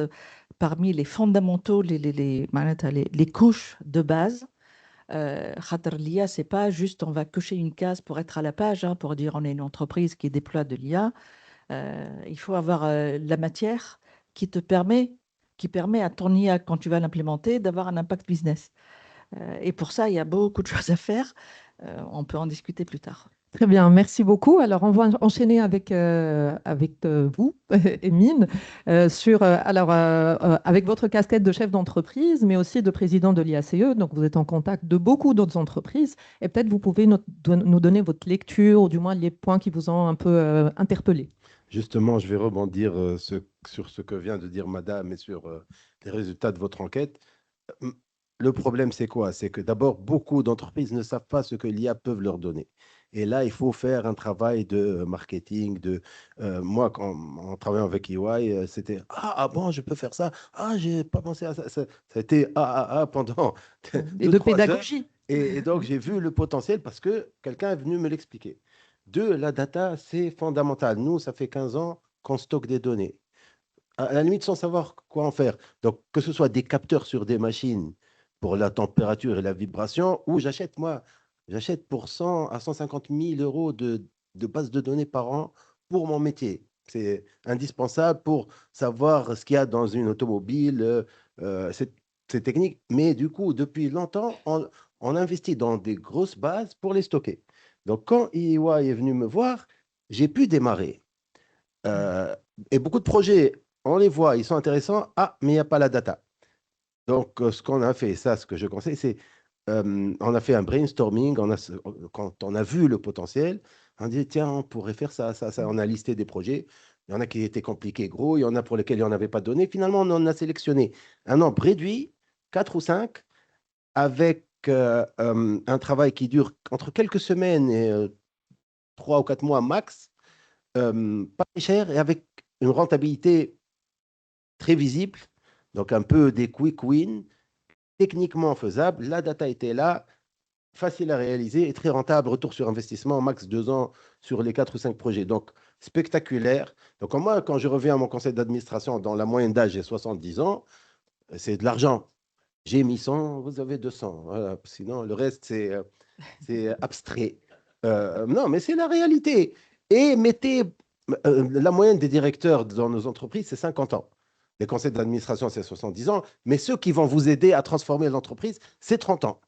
parmi les fondamentaux, les couches de base. L'IA, c'est pas juste on va cocher une case pour être à la page, hein, pour dire on est une entreprise qui déploie de l'IA. Il faut avoir la matière qui permet à ton IA, quand tu vas l'implémenter, d'avoir un impact business. Et pour ça, il y a beaucoup de choses à faire. On peut en discuter plus tard. Très bien, merci beaucoup. Alors, on va enchaîner avec, vous, Emine, avec votre casquette de chef d'entreprise, mais aussi de président de l'IACE. Donc, vous êtes en contact de beaucoup d'autres entreprises. Et peut-être vous pouvez nous donner votre lecture, ou du moins les points qui vous ont un peu interpellé. Justement, je vais rebondir sur ce que vient de dire Madame et sur les résultats de votre enquête. Le problème, c'est quoi? C'est que d'abord, beaucoup d'entreprises ne savent pas ce que l'IA peut leur donner. Et là, il faut faire un travail de marketing. Moi, quand en travaillant avec EY, c'était « Ah bon, je peux faire ça. Ah, j'ai pas pensé à ça. » Ça a été pendant Et de pédagogie. Et donc, j'ai vu le potentiel parce que quelqu'un est venu me l'expliquer. La data, c'est fondamental. Nous, ça fait 15 ans qu'on stocke des données. À la limite, sans savoir quoi en faire. Donc, que ce soit des capteurs sur des machines pour la température et la vibration, ou j'achète pour 100 à 150 000 euros de base de données par an pour mon métier. C'est indispensable pour savoir ce qu'il y a dans une automobile, c'est technique. Mais du coup, depuis longtemps, on investit dans des grosses bases pour les stocker. Donc, quand EY est venu me voir, j'ai pu démarrer. Et beaucoup de projets, on les voit, ils sont intéressants. Ah, mais il n'y a pas la data. Donc, ce qu'on a fait, ce que je conseille, c'est on a fait un brainstorming. Quand on a vu le potentiel, on dit tiens, on pourrait faire ça. On a listé des projets. Il y en a qui étaient compliqués, gros. Il y en a pour lesquels il n'y en avait pas de données. Finalement, on en a sélectionné un nombre réduit, 4 ou 5, avec un travail qui dure entre quelques semaines et 3 ou 4 mois max, pas cher et avec une rentabilité très visible, donc un peu des quick wins, techniquement faisable. La data était là, facile à réaliser et très rentable, retour sur investissement, max 2 ans sur les 4 ou 5 projets. Donc, spectaculaire. Donc, moi, quand je reviens à mon conseil d'administration, dans la moyenne d'âge, j'ai 70 ans, c'est de l'argent. J'ai mis 100, vous avez 200. Voilà. Sinon, le reste, c'est abstrait. Non, mais c'est la réalité. Et mettez la moyenne des directeurs dans nos entreprises, c'est 50 ans. Les conseils d'administration, c'est 70 ans. Mais ceux qui vont vous aider à transformer l'entreprise, c'est 30 ans.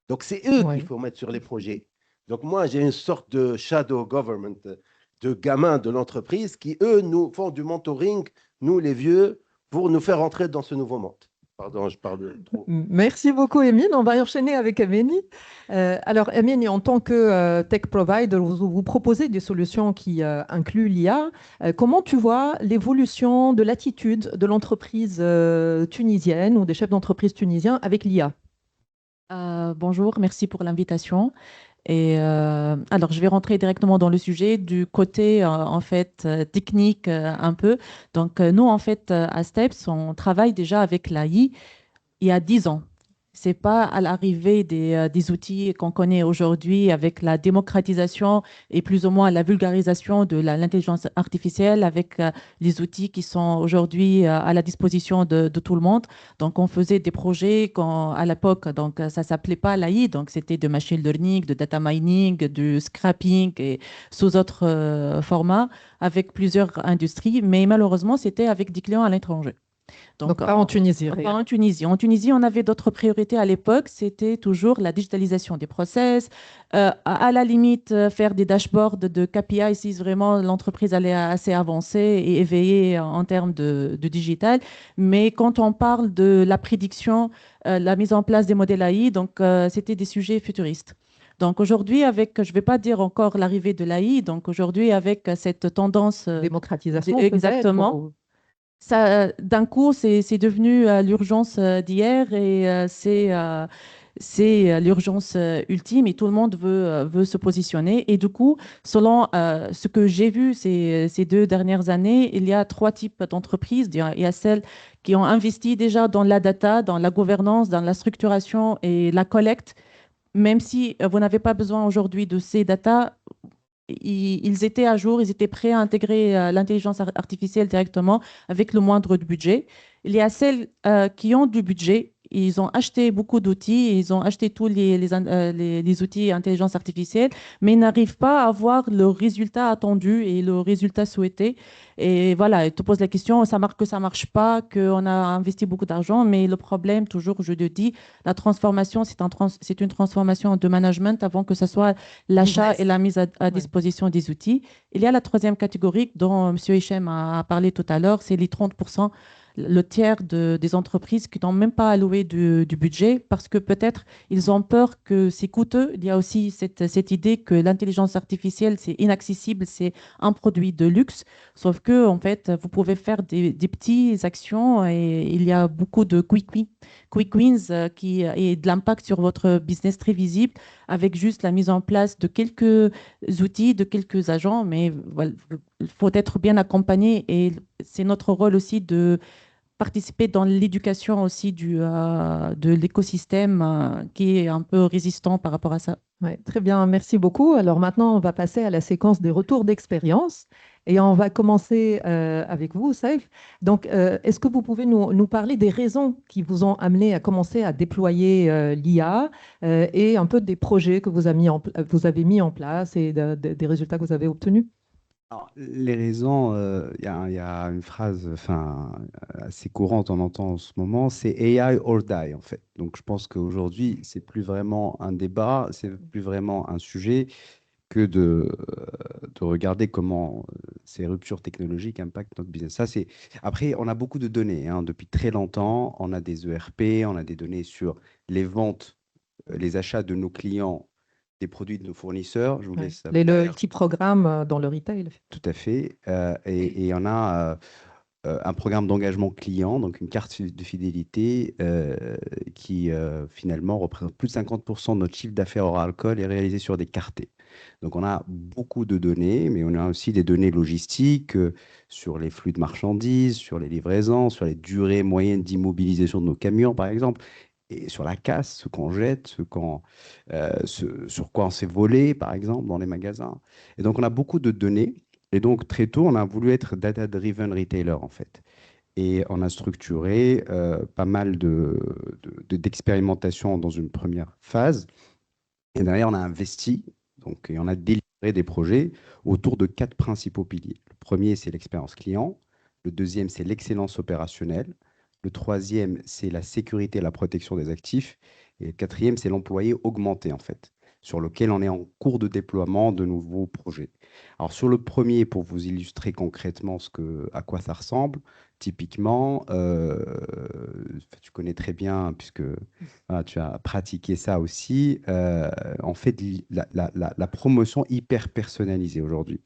Donc, c'est eux qu'il faut mettre sur les projets. Donc, moi, j'ai une sorte de shadow government, de gamins de l'entreprise qui, eux, nous font du mentoring, nous, les vieux, pour nous faire entrer dans ce nouveau monde. Pardon, je parle trop. Merci beaucoup, Emine. On va enchaîner avec Emine. Alors, Emine, en tant que tech provider, vous proposez des solutions qui incluent l'IA. Comment tu vois l'évolution de l'attitude de l'entreprise tunisienne ou des chefs d'entreprise tunisiens avec l'IA? Bonjour, merci pour l'invitation. Et alors, je vais rentrer directement dans le sujet du côté, en fait, technique un peu. Donc, nous, en fait, à STEPS, on travaille déjà avec l'AI il y a 10 ans. Ce n'est pas à l'arrivée des outils qu'on connaît aujourd'hui avec la démocratisation et plus ou moins la vulgarisation de l'intelligence artificielle avec les outils qui sont aujourd'hui à la disposition de tout le monde. Donc, on faisait des projets à l'époque, donc ça ne s'appelait pas l'AI, donc c'était de machine learning, de data mining, du scrapping et sous autres formats avec plusieurs industries, mais malheureusement, c'était avec des clients à l'étranger. Donc, pas en Tunisie. Pas en Tunisie. En Tunisie, on avait d'autres priorités à l'époque. C'était toujours la digitalisation des process. À la limite, faire des dashboards de KPI si vraiment l'entreprise allait assez avancer et éveillée en termes de digital. Mais quand on parle de la prédiction, la mise en place des modèles AI, donc c'était des sujets futuristes. Donc aujourd'hui, je ne vais pas dire encore l'arrivée de l'AI, donc aujourd'hui avec cette tendance… démocratisation. Exactement. Ça, d'un coup, c'est devenu l'urgence d'hier et c'est l'urgence ultime et tout le monde veut se positionner. Et du coup, selon ce que j'ai vu ces 2 dernières années, il y a 3 types d'entreprises. Il y a celles qui ont investi déjà dans la data, dans la gouvernance, dans la structuration et la collecte. Même si vous n'avez pas besoin aujourd'hui de ces data, ils étaient à jour, ils étaient prêts à intégrer l'intelligence artificielle directement avec le moindre budget. Il y a celles qui ont du budget. Ils ont acheté beaucoup d'outils, ils ont acheté tous les outils intelligence artificielle, mais ils n'arrivent pas à avoir le résultat attendu et le résultat souhaité. Et voilà, ils te posent la question, ça marche que ça marche pas, qu'on a investi beaucoup d'argent, mais le problème, toujours, je le dis, la transformation, c'est une transformation de management avant que ce soit l'achat et la mise à disposition des outils. Il y a la troisième catégorie dont M. Hichem a parlé tout à l'heure, c'est les 30%, le tiers des entreprises qui n'ont même pas alloué du budget parce que peut-être ils ont peur que c'est coûteux. Il y a aussi cette idée que l'intelligence artificielle, c'est inaccessible, c'est un produit de luxe, sauf que en fait, vous pouvez faire des petites actions et il y a beaucoup de quick wins et de l'impact sur votre business très visible avec juste la mise en place de quelques outils, de quelques agents, mais voilà, il faut être bien accompagné et c'est notre rôle aussi de participer dans l'éducation aussi de l'écosystème qui est un peu résistant par rapport à ça. Ouais, très bien, merci beaucoup. Alors maintenant, on va passer à la séquence des retours d'expérience et on va commencer avec vous, Saïf. Donc, est-ce que vous pouvez nous parler des raisons qui vous ont amené à commencer à déployer l'IA et un peu des projets que vous avez mis en place et des résultats que vous avez obtenus? Alors, les raisons, il y a une phrase assez courante, on entend en ce moment, c'est AI or die, en fait. Donc, je pense qu'aujourd'hui, c'est plus vraiment un débat, c'est plus vraiment un sujet que de regarder comment ces ruptures technologiques impactent notre business. Après, on a beaucoup de données, hein. Depuis très longtemps, on a des ERP, on a des données sur les ventes, les achats de nos clients, des produits de nos fournisseurs. Je vous laisse Les petits programmes dans le retail. Tout à fait. Et on a un programme d'engagement client, donc une carte de fidélité qui finalement représente plus de 50% de notre chiffre d'affaires hors alcool est réalisé sur des cartés. Donc on a beaucoup de données, mais on a aussi des données logistiques sur les flux de marchandises, sur les livraisons, sur les durées moyennes d'immobilisation de nos camions, par exemple, et sur la casse, ce qu'on jette, sur quoi on s'est volé, par exemple, dans les magasins. Et donc, on a beaucoup de données. Et donc, très tôt, on a voulu être data-driven retailer, en fait. Et on a structuré pas mal d'expérimentation dans une première phase. Et derrière, on a investi, donc, et on a délivré des projets autour de 4 principaux piliers. Le premier, c'est l'expérience client. Le deuxième, c'est l'excellence opérationnelle. Le troisième, c'est la sécurité et la protection des actifs. Et le quatrième, c'est l'employé augmenté, en fait, sur lequel on est en cours de déploiement de nouveaux projets. Alors, sur le premier, pour vous illustrer concrètement à quoi ça ressemble, typiquement, tu connais très bien, puisque tu as pratiqué ça aussi, on fait la promotion hyper personnalisée aujourd'hui.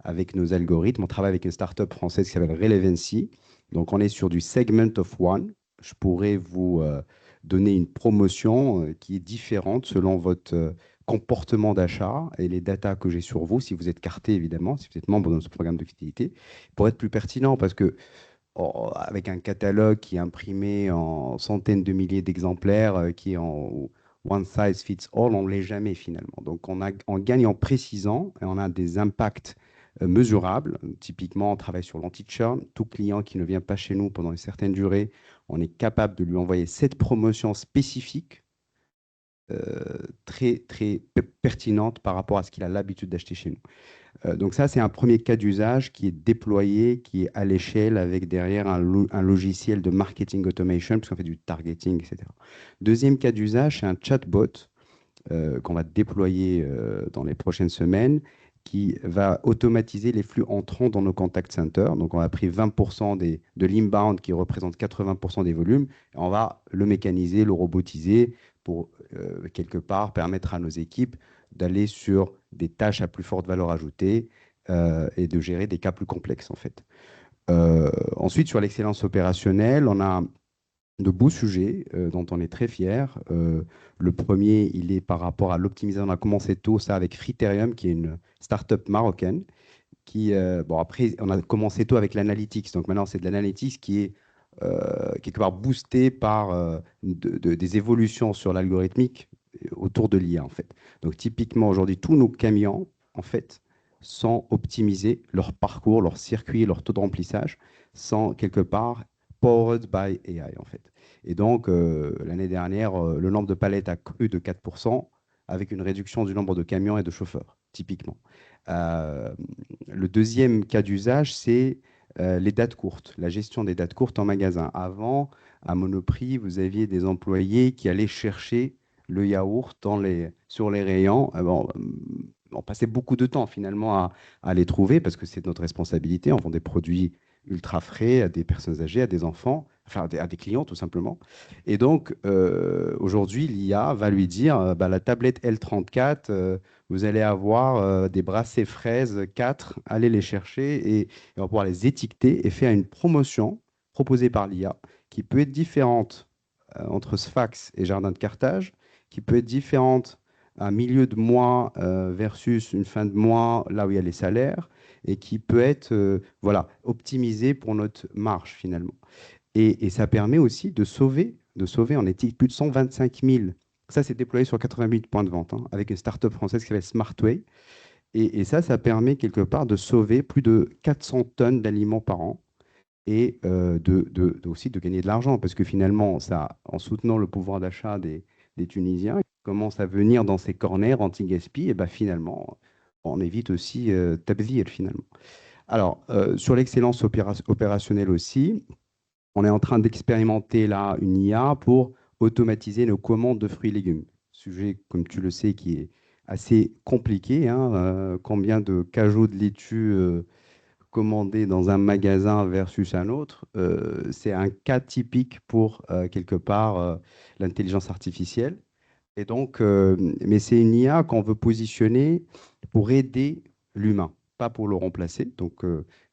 Avec nos algorithmes, on travaille avec une start-up française qui s'appelle Relevancy. Donc, on est sur du segment of one. Je pourrais vous donner une promotion qui est différente selon votre comportement d'achat et les datas que j'ai sur vous, si vous êtes carté, évidemment, si vous êtes membre de ce programme de fidélité, pour être plus pertinent, parce que avec un catalogue qui est imprimé en centaines de milliers d'exemplaires, qui est en one size fits all, on ne l'est jamais finalement. Donc, on gagne en précisant et on a des impacts mesurables. Typiquement, on travaille sur l'anti-churn. Tout client qui ne vient pas chez nous pendant une certaine durée, on est capable de lui envoyer cette promotion spécifique très, très pertinente par rapport à ce qu'il a l'habitude d'acheter chez nous. Donc ça, c'est un premier cas d'usage qui est déployé, qui est à l'échelle avec derrière un logiciel de marketing automation, puisqu'on fait du targeting, etc. Deuxième cas d'usage, c'est un chatbot qu'on va déployer dans les prochaines semaines, qui va automatiser les flux entrants dans nos contact centers. Donc, on a pris 20% de l'inbound qui représente 80% des volumes. Et on va le mécaniser, le robotiser pour, quelque part, permettre à nos équipes d'aller sur des tâches à plus forte valeur ajoutée et de gérer des cas plus complexes, en fait. Ensuite, sur l'excellence opérationnelle, on a de beaux sujets dont on est très fiers. Le premier, il est par rapport à l'optimisation. On a commencé tôt ça avec Friterium, qui est une start-up marocaine. Bon, après, on a commencé tôt avec l'analytics. Donc maintenant, c'est de l'analytics qui est quelque part boosté par des évolutions sur l'algorithmique autour de l'IA, en fait. Donc typiquement, aujourd'hui, tous nos camions, en fait, sont optimisés, leur parcours, leur circuit, leur taux de remplissage, sont quelque part powered by AI, en fait. Et donc, l'année dernière, le nombre de palettes a cru de 4%, avec une réduction du nombre de camions et de chauffeurs, typiquement. Le deuxième cas d'usage, c'est les dates courtes, la gestion des dates courtes en magasin. Avant, à Monoprix, vous aviez des employés qui allaient chercher le yaourt sur les rayons. Bon, on passait beaucoup de temps finalement à les trouver parce que c'est notre responsabilité. On vend des produits ultra frais à des personnes âgées, à des enfants, enfin à des clients tout simplement. Et donc, aujourd'hui, l'IA va lui dire, bah, la tablette L34, vous allez avoir des brassées fraises 4, allez les chercher et on va pouvoir les étiqueter et faire une promotion proposée par l'IA qui peut être différente entre Sfax et Jardin de Carthage, qui peut être différente un milieu de mois versus une fin de mois, là où il y a les salaires, et qui peut être voilà, optimisée pour notre marge finalement. Et ça permet aussi de sauver, on était plus de 125 000. Ça, c'est déployé sur 88 points de vente, hein, avec une start-up française qui s'appelle Smartway. Et ça permet quelque part de sauver plus de 400 tonnes d'aliments par an et aussi de gagner de l'argent, parce que finalement, ça, en soutenant le pouvoir d'achat des Tunisiens, qui commencent à venir dans ces corners anti-gaspi, et ben finalement, on évite aussi tabzir finalement. Alors, sur l'excellence opérationnelle aussi, on est en train d'expérimenter là une IA pour automatiser nos commandes de fruits et légumes. Sujet, comme tu le sais, qui est assez compliqué. Hein, combien de cajots de laitue commandés dans un magasin versus un autre, c'est un cas typique pour, quelque part, l'intelligence artificielle. Et donc, mais c'est une IA qu'on veut positionner pour aider l'humain, pas pour le remplacer. Donc,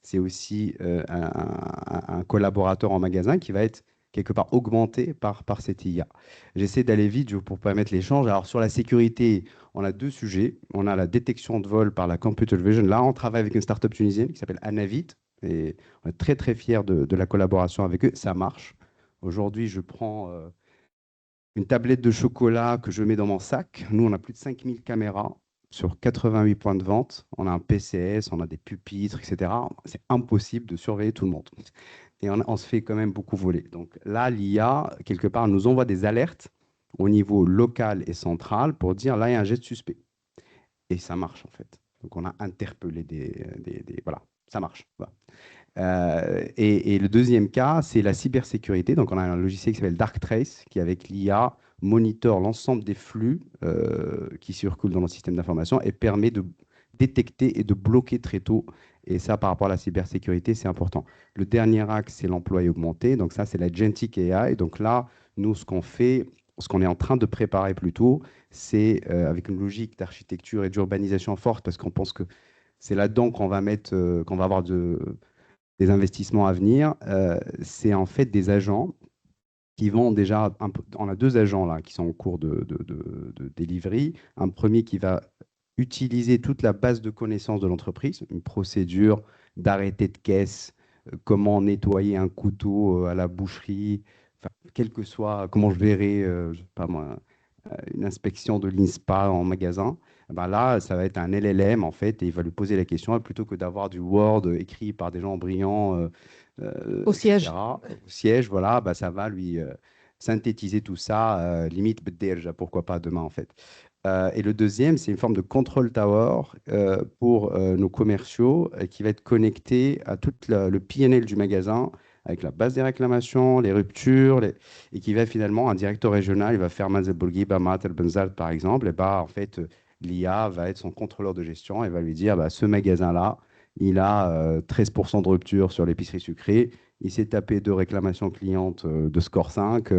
c'est aussi un collaborateur en magasin qui va être quelque part augmenté par cette IA. J'essaie d'aller vite pour permettre l'échange. Alors, sur la sécurité, on a deux sujets. On a la détection de vol par la computer vision. Là, on travaille avec une start-up tunisienne qui s'appelle Anavit. Et on est très, très fiers de la collaboration avec eux. Ça marche. Aujourd'hui, je prends une tablette de chocolat que je mets dans mon sac. Nous, on a plus de 5000 caméras sur 88 points de vente. On a un PCS, on a des pupitres, etc. C'est impossible de surveiller tout le monde. Et on se fait quand même beaucoup voler. Donc là, l'IA, quelque part, nous envoie des alertes au niveau local et central pour dire, là, il y a un geste suspect. Et ça marche, en fait. Donc, on a interpellé voilà, ça marche. Voilà. Et le deuxième cas, c'est la cybersécurité. Donc, on a un logiciel qui s'appelle Darktrace, qui, avec l'IA, monitore l'ensemble des flux qui circulent dans notre système d'information et permet de détecter et de bloquer très tôt. Et ça, par rapport à la cybersécurité, c'est important. Le dernier axe, c'est l'emploi augmenté. Donc, ça, c'est la Agentic AI. Donc là, nous, ce qu'on fait, ce qu'on est en train de préparer plutôt, c'est avec une logique d'architecture et d'urbanisation forte, parce qu'on pense que c'est là-dedans qu'on va mettre, qu'on va avoir des investissements à venir. C'est en fait des agents qui vont déjà, on a deux agents là qui sont en cours de delivery. Un premier qui va utiliser toute la base de connaissances de l'entreprise, une procédure d'arrêté de caisse, comment nettoyer un couteau à la boucherie, enfin, quel que soit, comment je verrai, je sais pas moi, une inspection de l'INSPA en magasin. Ben là, ça va être un LLM en fait, et il va lui poser la question, plutôt que d'avoir du Word écrit par des gens brillants au siège. Au siège, voilà, bah, ça va lui synthétiser tout ça, limite déjà, pourquoi pas demain en fait. Et le deuxième, c'est une forme de control tower pour nos commerciaux qui va être connecté à tout le PNL du magasin, avec la base des réclamations, les ruptures, et qui va finalement, un directeur régional, il va faire Mazelbourgui, Bamat, El Benzad par exemple, et bah en fait, l'IA va être son contrôleur de gestion et va lui dire, bah, ce magasin-là, il a 13% de rupture sur l'épicerie sucrée, il s'est tapé 2 réclamations clientes de score 5,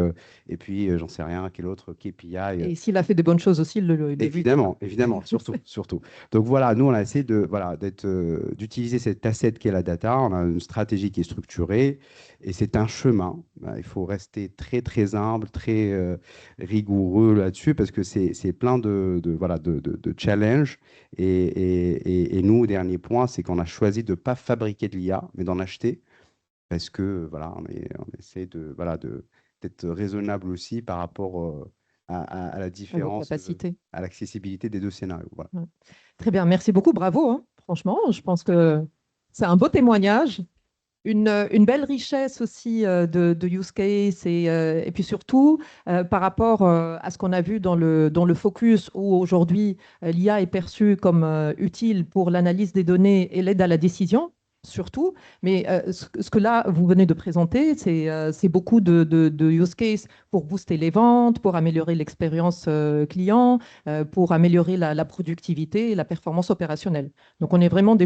et puis j'en sais rien, quel autre KPI. Et s'il a fait des bonnes choses aussi, il l'a vu. Évidemment, surtout. Donc voilà, nous, on a essayé d'utiliser cet asset qui est la data. On a une stratégie qui est structurée et c'est un chemin. Il faut rester très, très humble, très rigoureux là-dessus parce que c'est plein de challenges. Et nous, dernier point, c'est qu'on a choisi de ne pas fabriquer de l'IA, mais d'en acheter parce que voilà, on essaie d'être raisonnable aussi par rapport à la différence, à l'accessibilité des 2 scénarios. Voilà. Ouais. Très bien, merci beaucoup, bravo. Hein. Franchement, je pense que c'est un beau témoignage, une belle richesse aussi de use case et puis surtout par rapport à ce qu'on a vu dans le focus où aujourd'hui l'IA est perçue comme utile pour l'analyse des données et l'aide à la décision. Surtout, mais ce que là, vous venez de présenter, c'est beaucoup de use cases pour booster les ventes, pour améliorer l'expérience client, pour améliorer la productivité et la performance opérationnelle. Donc, on est vraiment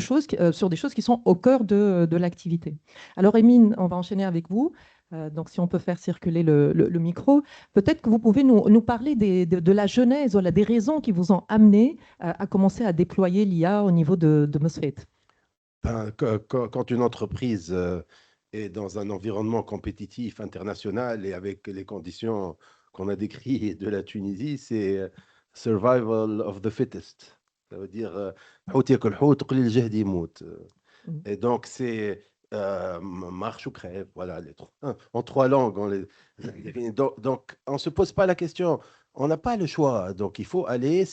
sur des choses qui sont au cœur de l'activité. Alors, Emine, on va enchaîner avec vous. Donc, si on peut faire circuler le micro, peut-être que vous pouvez nous parler de la genèse, des raisons qui vous ont amené à commencer à déployer l'IA au niveau de MOSFET. Quand une entreprise est dans un environnement compétitif international et avec les conditions qu'on a décrites de la Tunisie, c'est survival of the fittest. Ça veut dire et donc c'est marche ou crève, voilà, en 3 langues. Donc on ne se pose pas la question, on n'a pas le choix, donc il faut aller,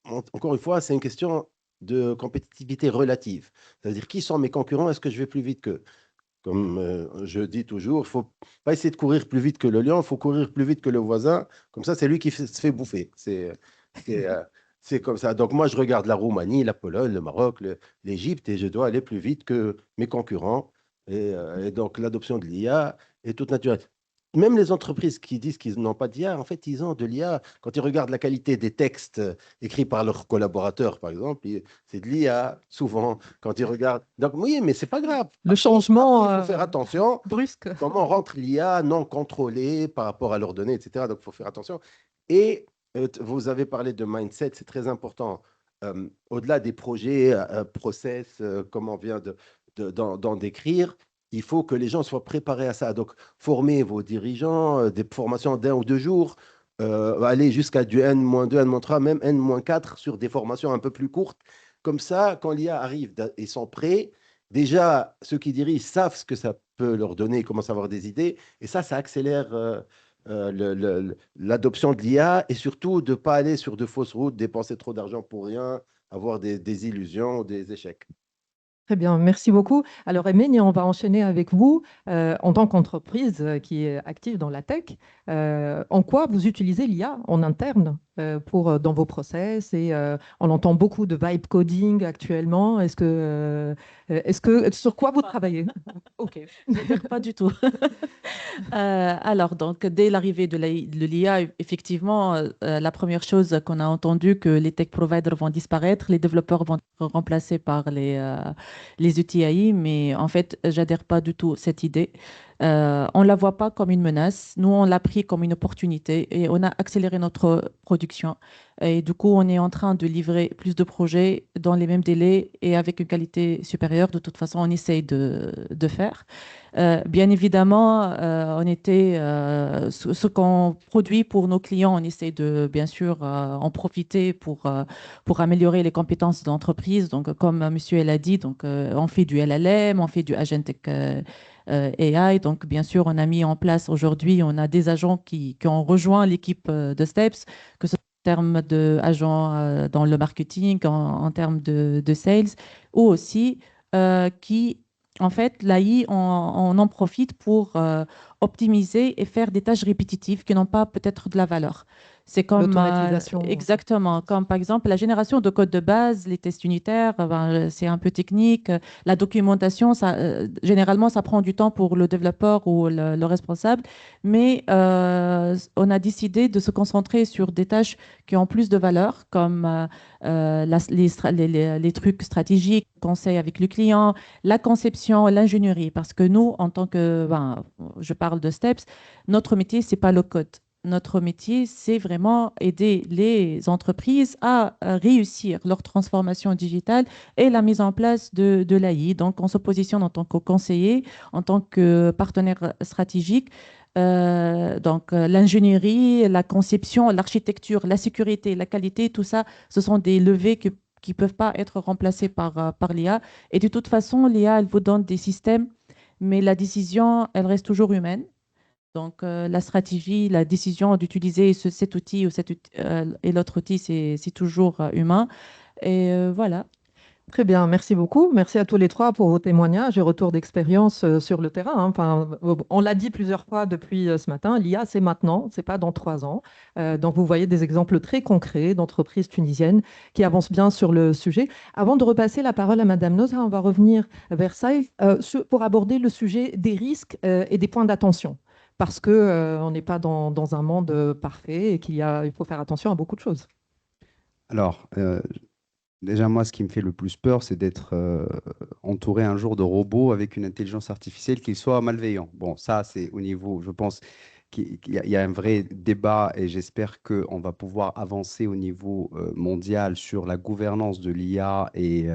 encore une fois, c'est une question de compétitivité relative. C'est-à-dire, qui sont mes concurrents? Est-ce que je vais plus vite qu'eux? Comme je dis toujours, il ne faut pas essayer de courir plus vite que le lion, il faut courir plus vite que le voisin. Comme ça, c'est lui qui se fait bouffer. C'est comme ça. Donc, moi, je regarde la Roumanie, la Pologne, le Maroc, l'Égypte, et je dois aller plus vite que mes concurrents. Et donc, l'adoption de l'IA est toute naturelle. Même les entreprises qui disent qu'ils n'ont pas d'IA, en fait, ils ont de l'IA. Quand ils regardent la qualité des textes écrits par leurs collaborateurs, par exemple, c'est de l'IA, souvent, quand ils regardent. Donc, oui, mais c'est pas grave. Le changement il faut faire attention. Brusque. Comment rentre l'IA non contrôlée par rapport à leurs données, etc. Donc, il faut faire attention. Et vous avez parlé de mindset, c'est très important. Au-delà des projets, process, comme on vient d'en décrire, il faut que les gens soient préparés à ça. Donc, formez vos dirigeants, des formations d'1 ou 2 jours, aller jusqu'à du N-2, N-3, même N-4 sur des formations un peu plus courtes. Comme ça, quand l'IA arrive et sont prêts, déjà, ceux qui dirigent savent ce que ça peut leur donner, ils commencent à avoir des idées. Et ça accélère l'adoption de l'IA et surtout de ne pas aller sur de fausses routes, dépenser trop d'argent pour rien, avoir des illusions ou des échecs. Très bien, merci beaucoup. Alors, Emine, on va enchaîner avec vous. En tant qu'entreprise qui est active dans la tech, en quoi vous utilisez l'IA en interne dans vos process et on entend beaucoup de vibe coding actuellement. Sur quoi vous travaillez? Ok, pas du tout. Alors, donc, dès l'arrivée de l'IA, effectivement, la première chose qu'on a entendue, que les tech providers vont disparaître, les développeurs vont être remplacés par les outils AI, mais en fait, j'adhère pas du tout à cette idée. On ne la voit pas comme une menace. Nous, on l'a pris comme une opportunité et on a accéléré notre production. Et du coup, on est en train de livrer plus de projets dans les mêmes délais et avec une qualité supérieure. De toute façon, on essaye de faire. Bien évidemment, ce qu'on produit pour nos clients, on essaie de, bien sûr, en profiter pour améliorer les compétences d'entreprise. Donc, comme monsieur l'a dit, donc, on fait du LLM, on fait du Agentic AI. Donc, bien sûr, on a mis en place aujourd'hui, on a des agents qui ont rejoint l'équipe de Steps, que ce soit en termes d'agents dans le marketing, en termes de sales, ou aussi qui, en fait, l'AI, on en profite pour optimiser et faire des tâches répétitives qui n'ont pas peut-être de la valeur. C'est comme L'automatisation. exactement, comme par exemple la génération de code de base, les tests unitaires, c'est un peu technique. La documentation, généralement, ça prend du temps pour le développeur ou le responsable, mais on a décidé de se concentrer sur des tâches qui ont plus de valeur, comme les trucs stratégiques, conseils avec le client, la conception, l'ingénierie, parce que nous, en tant que, je parle de STEPS, notre métier, c'est pas le code. Notre métier, c'est vraiment aider les entreprises à réussir leur transformation digitale et la mise en place de l'AI. Donc, on se positionne en tant que conseiller, en tant que partenaire stratégique. L'ingénierie, la conception, l'architecture, la sécurité, la qualité, tout ça, ce sont des levées qui ne peuvent pas être remplacés par l'IA. Et de toute façon, l'IA, elle vous donne des systèmes, mais la décision, elle reste toujours humaine. Donc, la stratégie, la décision d'utiliser cet outil ou et l'autre outil, c'est toujours humain. Et voilà. Très bien, merci beaucoup. Merci à tous les trois pour vos témoignages et retours d'expérience sur le terrain. Enfin, on l'a dit plusieurs fois depuis ce matin, l'IA, c'est maintenant, c'est pas dans 3 ans. Donc, vous voyez des exemples très concrets d'entreprises tunisiennes qui avancent bien sur le sujet. Avant de repasser la parole à Madame Nozha, on va revenir vers Saïf pour aborder le sujet des risques et des points d'attention. Parce qu'on n'est pas dans un monde parfait et il faut faire attention à beaucoup de choses. Alors, déjà, moi, ce qui me fait le plus peur, c'est d'être entouré un jour de robots avec une intelligence artificielle qui soit malveillant. Bon, ça, c'est au niveau, je pense qu'il y a un vrai débat et j'espère qu'on va pouvoir avancer au niveau mondial sur la gouvernance de l'IA et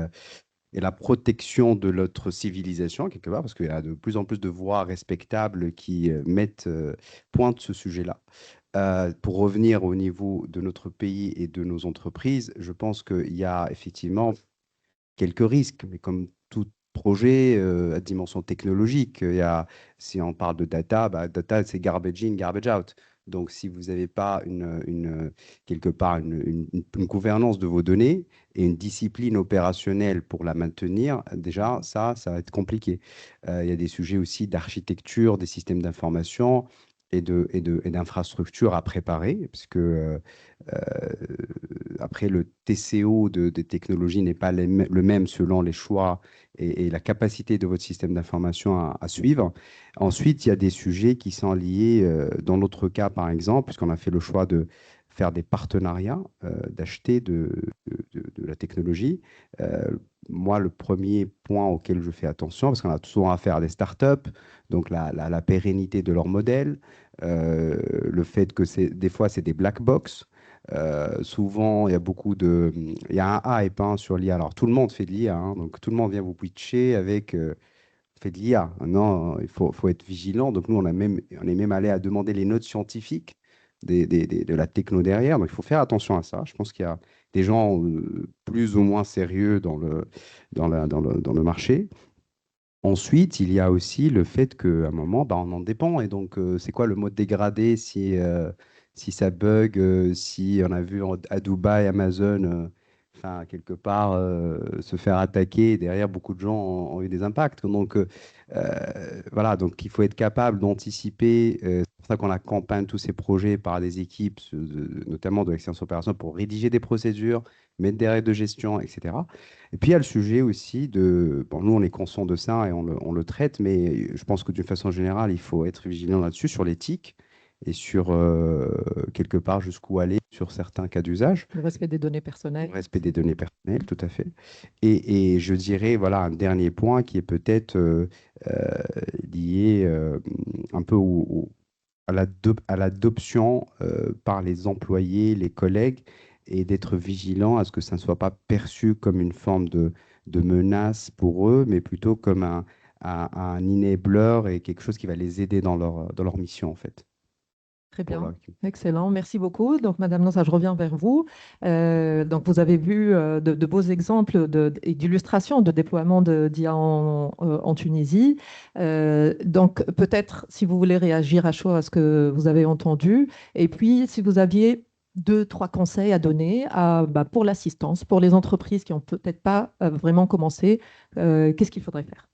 la protection de notre civilisation, quelque part, parce qu'il y a de plus en plus de voix respectables qui pointent ce sujet-là. Pour revenir au niveau de notre pays et de nos entreprises, je pense qu'il y a effectivement quelques risques, mais comme tout projet à dimension technologique, si on parle de data, data c'est garbage in, garbage out. Donc, si vous n'avez pas quelque part une gouvernance de vos données et une discipline opérationnelle pour la maintenir, déjà, ça va être compliqué. Il y a des sujets aussi d'architecture, des systèmes d'information et d'infrastructures à préparer, parce que après, le TCO des technologies n'est pas le même selon les choix et la capacité de votre système d'information à suivre. Ensuite, il y a des sujets qui sont liés, dans notre cas par exemple, puisqu'on a fait le choix de faire des partenariats, d'acheter de la technologie. Moi, le premier point auquel je fais attention, parce qu'on a souvent affaire à des startups, donc la pérennité de leur modèle, le fait que des fois, c'est des black box. Souvent, il y a un hype sur l'IA. Alors, tout le monde fait de l'IA, donc tout le monde vient vous pitcher avec fait de l'IA. Non, il faut être vigilant. Donc, nous, on est même allé à demander les notes scientifiques de la techno derrière. Donc, il faut faire attention à ça. Je pense qu'il y a des gens plus ou moins sérieux dans le marché. Ensuite, il y a aussi le fait qu'à un moment, on en dépend. Et donc, c'est quoi le mode dégradé si ça bug, si on a vu à Dubaï, Amazon, quelque part, se faire attaquer. Derrière, beaucoup de gens ont eu des impacts. Donc, voilà, donc il faut être capable d'anticiper. C'est pour ça qu'on accompagne tous ces projets par des équipes, notamment de l'excellence opérationnelle, pour rédiger des procédures, mettre des règles de gestion, etc. Et puis, il y a le sujet aussi nous, on est conscient de ça et on le traite, mais je pense que d'une façon générale, il faut être vigilant là-dessus, sur l'éthique et sur, quelque part, jusqu'où aller sur certains cas d'usage. Le respect des données personnelles. Le respect des données personnelles, tout à fait. Et je dirais, voilà, un dernier point qui est peut-être lié un peu à l'adoption par les employés, les collègues, et d'être vigilant à ce que ça ne soit pas perçu comme une forme de menace pour eux, mais plutôt comme un enabler et quelque chose qui va les aider dans leur mission, en fait. Très bien, excellent, merci beaucoup. Donc, Madame Nozha, je reviens vers vous. Donc, vous avez vu de beaux exemples d'illustrations de déploiement d'IA en Tunisie. Donc, peut-être, si vous voulez réagir à chaud à ce que vous avez entendu, et puis, si vous aviez 2-3 conseils à donner pour l'assistance, pour les entreprises qui n'ont peut-être pas vraiment commencé, qu'est-ce qu'il faudrait faire?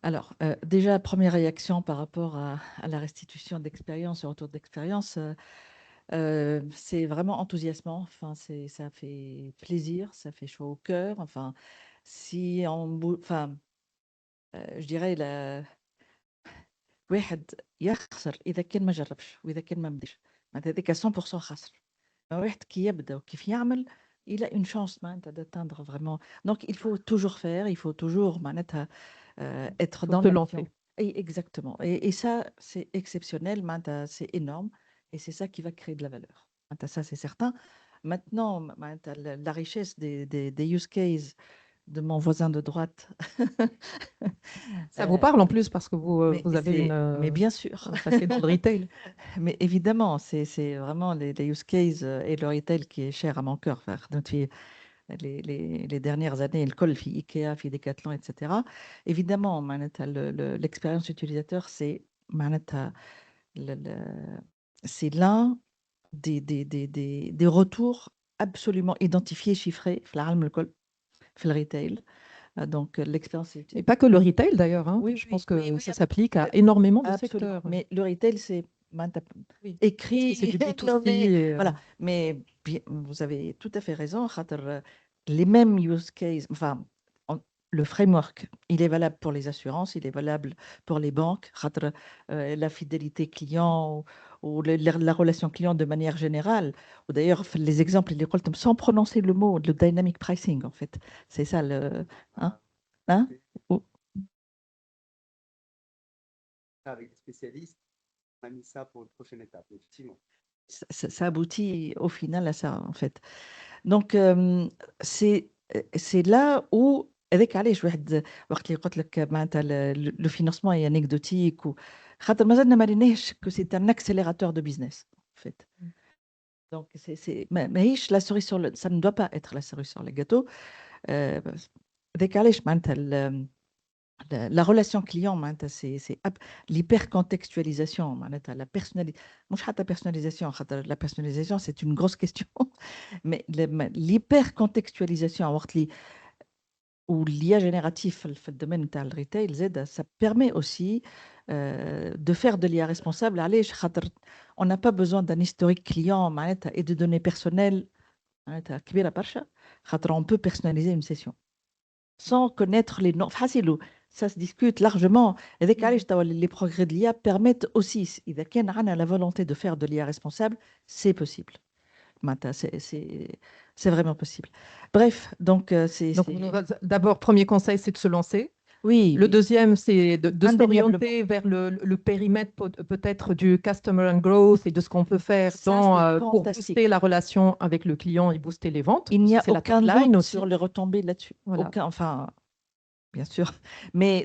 Alors, déjà, première réaction par rapport à la restitution d'expérience, au retour d'expérience, c'est vraiment enthousiasmant. Enfin, ça fait plaisir, ça fait chaud au cœur. Enfin, si enfin, je dirais واحد يخسر إذا كان ما جربش وإذا كان ما بدش معناتها هذيك 100% خسر. واحد كي يبدا وكيف يعمل il a une chance معناتها d'atteindre vraiment. Donc il faut toujours faire, il faut toujours معناتها être dans te l'action. lancer. Exactement. Et ça, c'est exceptionnel, معناتها c'est énorme et c'est ça qui va créer de la valeur. معناتها ça, c'est certain. Maintenant, معناتها la richesse des use cases de mon voisin de droite. Ça vous parle en plus parce que vous, vous avez mais bien sûr. un passé dans le retail. Mais évidemment, c'est vraiment les use cases et le retail qui est cher à mon cœur. Enfin, depuis les dernières années, le col, Ikea, Decathlon, etc. Évidemment, معناتها l'expérience utilisateur, c'est l'un des retours absolument identifiés, chiffrés, في العالم الكل, في le retail. Donc, l'expérience Et pas que le retail d'ailleurs. Hein. Oui, Je oui, pense que oui, ça s'applique à énormément de absolument. secteurs. Mais le retail, c'est Oui. écrit, C'est du B2C. nommé, voilà. Mais vous avez tout à fait raison. Les mêmes use cases, enfin, le framework, il est valable pour les assurances, il est valable pour les banques. La fidélité client ou la relation client de manière générale. Ou d'ailleurs, les exemples, sans prononcer le mot, le dynamic pricing, en fait. C'est ça le. Hein? Avec des spécialistes, on a mis ça pour une prochaine étape, effectivement. Ça aboutit au final à ça, en fait. Donc, c'est là où, avec علاش واحد وقت اللي قلت لك معناتها le financement est anecdotique ou خاطر مازلنا ما ريناش que c'est un accélérateur de business, en fait. Donc, ماهيش la cerise sur le, ça ne doit pas être la cerise sur le gâteau. avec علاش معناتها la relation client, c'est l'hyper-contextualisation, la personnalisation. La personnalisation, c'est une grosse question, mais l'hyper-contextualisation, ou l'IA génératif, le domaine du retail, ça permet aussi de faire de l'IA responsable. On n'a pas besoin d'un historique client et de données personnelles. On peut personnaliser une session sans connaître les noms. Ça se discute largement. Et les progrès de l'IA permettent aussi, إذا كان عندنا la volonté de faire de l'IA responsable, c'est possible. C'est vraiment possible. Bref, donc d'abord, premier conseil, c'est de se lancer. Oui. Le deuxième, c'est de s'orienter vers le périmètre peut-être du customer and growth et de ce qu'on peut faire pour booster la relation avec le client et booster les ventes. Il n'y a aucun doute aussi sur les retombées là-dessus. Voilà. Enfin, bien sûr. Mais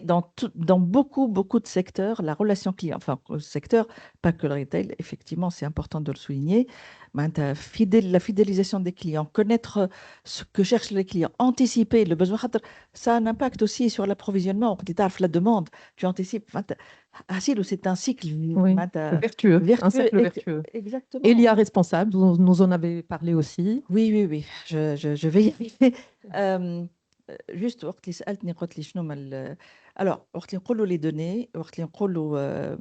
dans beaucoup de secteurs, la relation client, enfin, secteur, pas que le retail, effectivement, c'est important de le souligner. La fidélisation des clients, connaître ce que cherchent les clients, anticiper le besoin, ça a un impact aussi sur l'approvisionnement. La demande, tu anticipes. C'est un cycle vertueux, un cercle vertueux. Exactement. Et l'IA responsable, vous nous en avez parlé aussi. Oui. Je vais y arriver. Juste وقت اللي سألتني قلت لي شنو alors وقت اللي نقولوا les données وقت اللي نقولوا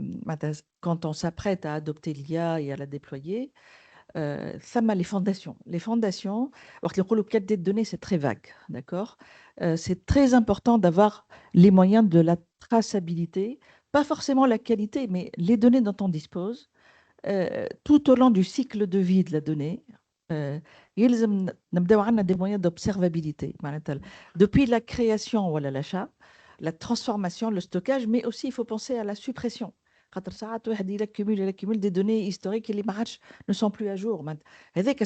quand on s'apprête à adopter l'IA et à la déployer ثم les fondations وقت اللي نقولوا qualité de données c'est très vague, d'accord. C'est très important d'avoir les moyens de la traçabilité, pas forcément la qualité mais les données dont on dispose tout au long du cycle de vie de la donnée. يلزم نبداو عندنا des moyens d'observabilité depuis la création ou l'achat, la transformation, le stockage, mais aussi il faut penser à la suppression. Il accumule des données historiques qui ne sont plus à jour.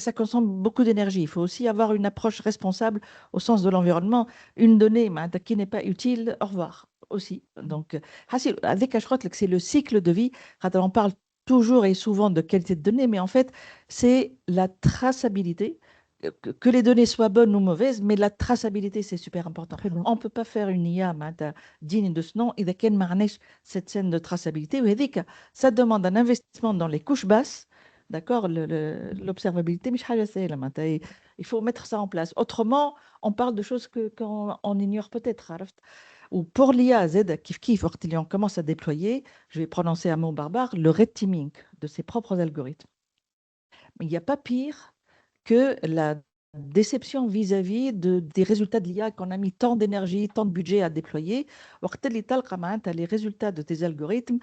Ça consomme beaucoup d'énergie. Il faut aussi avoir une approche responsable au sens de l'environnement. Une donnée qui n'est pas utile, au revoir aussi. Donc, je crois que c'est le cycle de vie. On parle toujours et souvent de qualité de données, mais en fait, c'est la traçabilité, que les données soient bonnes ou mauvaises, mais la traçabilité, c'est super important. On ne peut pas faire une IA digne de ce nom et cette scène de traçabilité. Ça demande un investissement dans les couches basses, d'accord. L'observabilité, il faut mettre ça en place. Autrement, on parle de choses qu'on ignore peut-être. Ou pour l'IA, quand on commence à déployer, je vais prononcer un mot barbare, le red teaming de ses propres algorithmes. Mais il n'y a pas pire que la déception vis-à-vis des résultats de l'IA qu'on a mis tant d'énergie, tant de budget à déployer. Les résultats de tes algorithmes,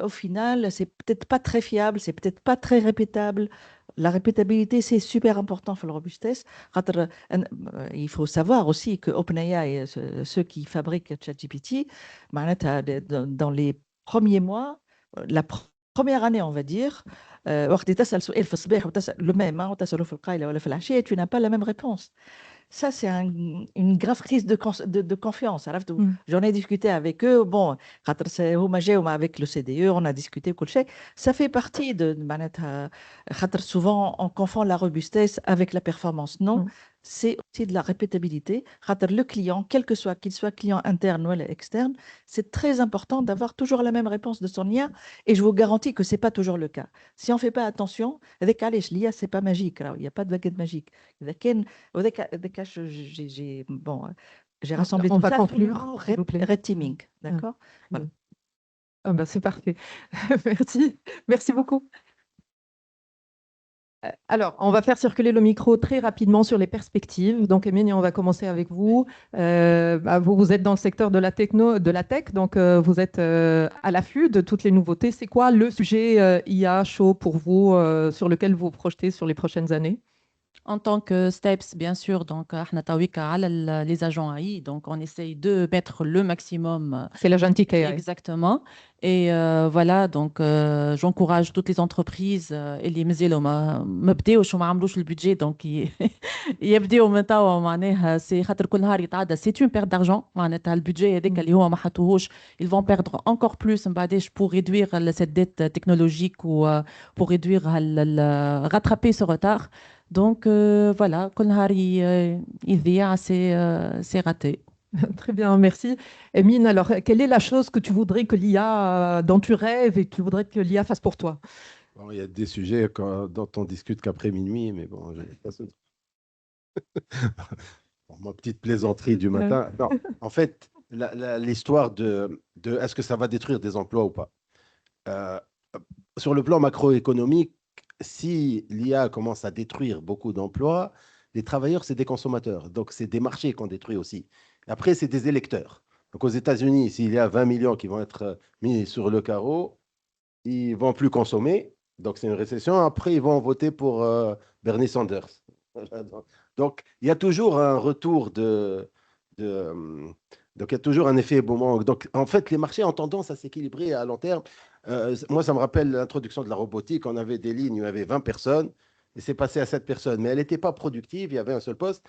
au final, c'est peut-être pas très fiable, c'est peut-être pas très répétable. La répétabilité, c'est super important pour la robustesse. Il faut savoir aussi que OpenAI, ceux qui fabriquent ChatGPT, dans les premiers mois, la première année, on va dire, وقت تسأل سؤال في الصباح وتسأل le même, hein, وتسأله في القايلة ولا في العشية, tu n'as pas la même réponse. Ça, c'est une grave crise de confiance. عرفت؟ J'en ai discuté avec eux. Bon, avec le CDE, on a discuté. Ça fait partie de souvent, on confond la robustesse avec la performance. Non, c'est aussi de la répétabilité. Le client, quel que soit, qu'il soit client interne ou externe, c'est très important d'avoir toujours la même réponse de son IA. Et je vous garantis que ce n'est pas toujours le cas. Si on ne fait pas attention, avec l'IA, ce n'est pas magique. Il n'y a pas de baguette magique. J'ai rassemblé On tout va ça. conclure, s'il vous plaît. Red teaming, d'accord? Voilà. Ah bah, c'est parfait. Merci beaucoup. Alors, on va faire circuler le micro très rapidement sur les perspectives. Donc, Émilie, on va commencer avec vous. Vous êtes dans le secteur de la tech, donc vous êtes à l'affût de toutes les nouveautés. C'est quoi le sujet IA chaud pour vous, sur lequel vous vous projetez sur les prochaines années? En tant que STEPS, bien sûr, donc les agents AI, donc on essaye de mettre le maximum. C'est l'agentique AI. Exactement. Et voilà, donc j'encourage toutes les entreprises اللي مازالوا ما بداوش وما عملوش البودجي donc يبداوا من توا معناها سي خاطر كل نهار يتعدى سي اون بيرت دارجون معناتها البودجي هذاك اللي هو ما حطوهوش ils vont perdre encore plus من بعداش pour réduire cette dette technologique ou pour réduire rattraper ce retard. Donc voilà, كل نهار يضيع c'est raté. Très bien, merci. Emine, alors, quelle est la chose que tu voudrais que l'IA, dont tu rêves et que tu voudrais que l'IA fasse pour toi? Bon, il y a des sujets dont on discute qu'après minuit, mais bon, je pas ce... Ma petite plaisanterie du matin. Non, en fait, l'histoire de est-ce que ça va détruire des emplois ou pas? Sur le plan macroéconomique, si l'IA commence à détruire beaucoup d'emplois, les travailleurs, c'est des consommateurs. Donc, c'est des marchés qu'on détruit aussi. Après, c'est des électeurs. Donc, aux États-Unis, s'il y a 20 millions qui vont être mis sur le carreau, ils ne vont plus consommer. Donc, c'est une récession. Après, ils vont voter pour Bernie Sanders. Donc, il y a toujours un retour donc, il y a toujours un effet boomerang. Donc, en fait, les marchés ont tendance à s'équilibrer à long terme. Moi, ça me rappelle l'introduction de la robotique. On avait des lignes où il y avait 20 personnes et c'est passé à 7 personnes. Mais elle n'était pas productive. Il y avait un seul poste.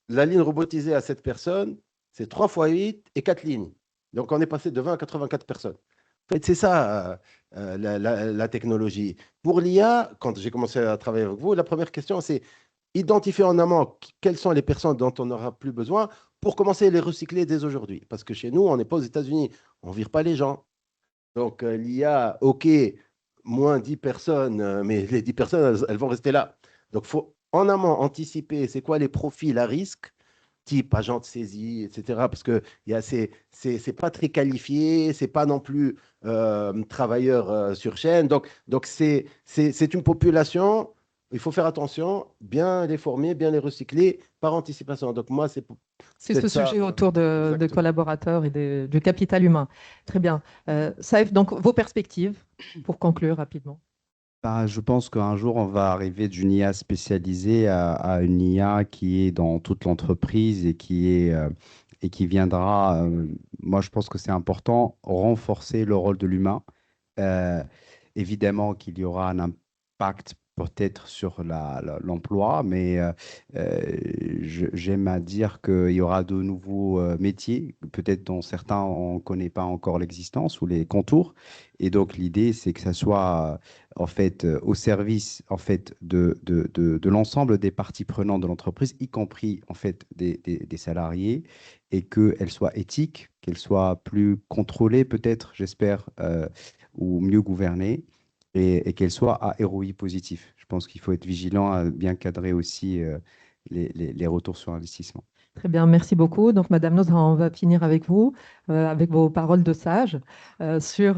La ligne robotisée à 7 personnes, c'est 3 fois 8 et 4 lignes. Donc, on est passé de 20 à 84 personnes. En fait, c'est ça, la technologie. Pour l'IA, quand j'ai commencé à travailler avec vous, la première question, c'est identifier en amont quelles sont les personnes dont on n'aura plus besoin pour commencer à les recycler dès aujourd'hui. Parce que chez nous, on n'est pas aux États-Unis. On ne vire pas les gens. Donc, l'IA, OK, moins 10 personnes, mais les 10 personnes, elles vont rester là. Donc, il faut en amont anticiper c'est quoi les profils à risque, type agent de saisie, etc. Parce que c'est pas très qualifié, c'est pas non plus travailleur sur chaîne. Donc c'est une population, il faut faire attention, bien les former, bien les recycler par anticipation. Donc moi, c'est ce sujet autour de collaborateurs et du capital humain. Très bien. Saïf, donc vos perspectives, pour conclure rapidement. Je pense qu'un jour, on va arriver d'une IA spécialisée à une IA qui est dans toute l'entreprise et qui viendra, moi je pense que c'est important, renforcer le rôle de l'humain. Évidemment qu'il y aura un impact peut-être sur l'emploi, mais j'aime à dire qu'il y aura de nouveaux métiers, peut-être dont certains on ne connaît pas encore l'existence ou les contours. Et donc l'idée, c'est que ça soit en fait au service en fait de l'ensemble des parties prenantes de l'entreprise, y compris en fait des salariés, et qu'elle soit éthique, qu'elle soit plus contrôlée peut-être, j'espère, ou mieux gouvernée. Et qu'elle soit à ROI positif. Je pense qu'il faut être vigilant à bien cadrer aussi les retours sur investissement. Très bien, merci beaucoup. Donc, Madame Nozha, on va finir avec vous, avec vos paroles de sage, sur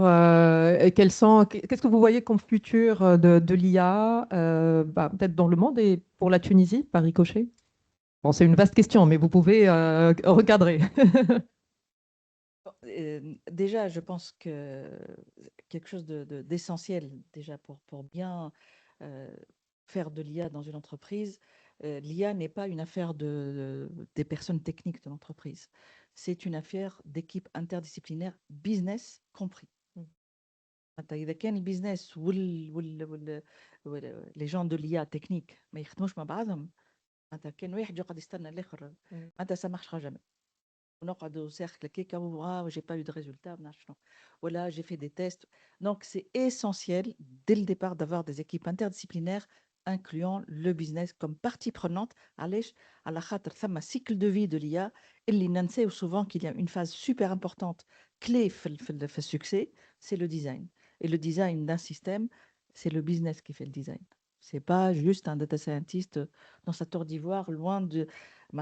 qu'est-ce que vous voyez comme futur de l'IA, peut-être dans le monde et pour la Tunisie, par ricochet? Bon, c'est une vaste question, mais vous pouvez recadrer. Déjà, je pense que quelque chose d'essentiel, déjà, pour bien faire de l'IA dans une entreprise, l'IA n'est pas une affaire des personnes techniques de l'entreprise. C'est une affaire d'équipe interdisciplinaire, business compris. معناتها إذا كان البيزنس les gens de l'IA technique ما يخدموش مع بعضهم معناتها كان واحد يقعد يستنى الآخر معناتها ça marchera jamais. ونقعدوا cercle كيكا j'ai pas eu de résultat voilà j'ai fait des tests. Donc c'est essentiel dès le départ d'avoir des équipes interdisciplinaires incluant le business comme partie prenante. علاش على خاطر ثم cycle de vie de l'IA اللي ننساو souvent qu'il y a une phase super importante clé في succès, c'est le design. Et le design d'un système, c'est le business qui fait le design. C'est pas juste un data scientist dans sa tour d'ivoire, loin de.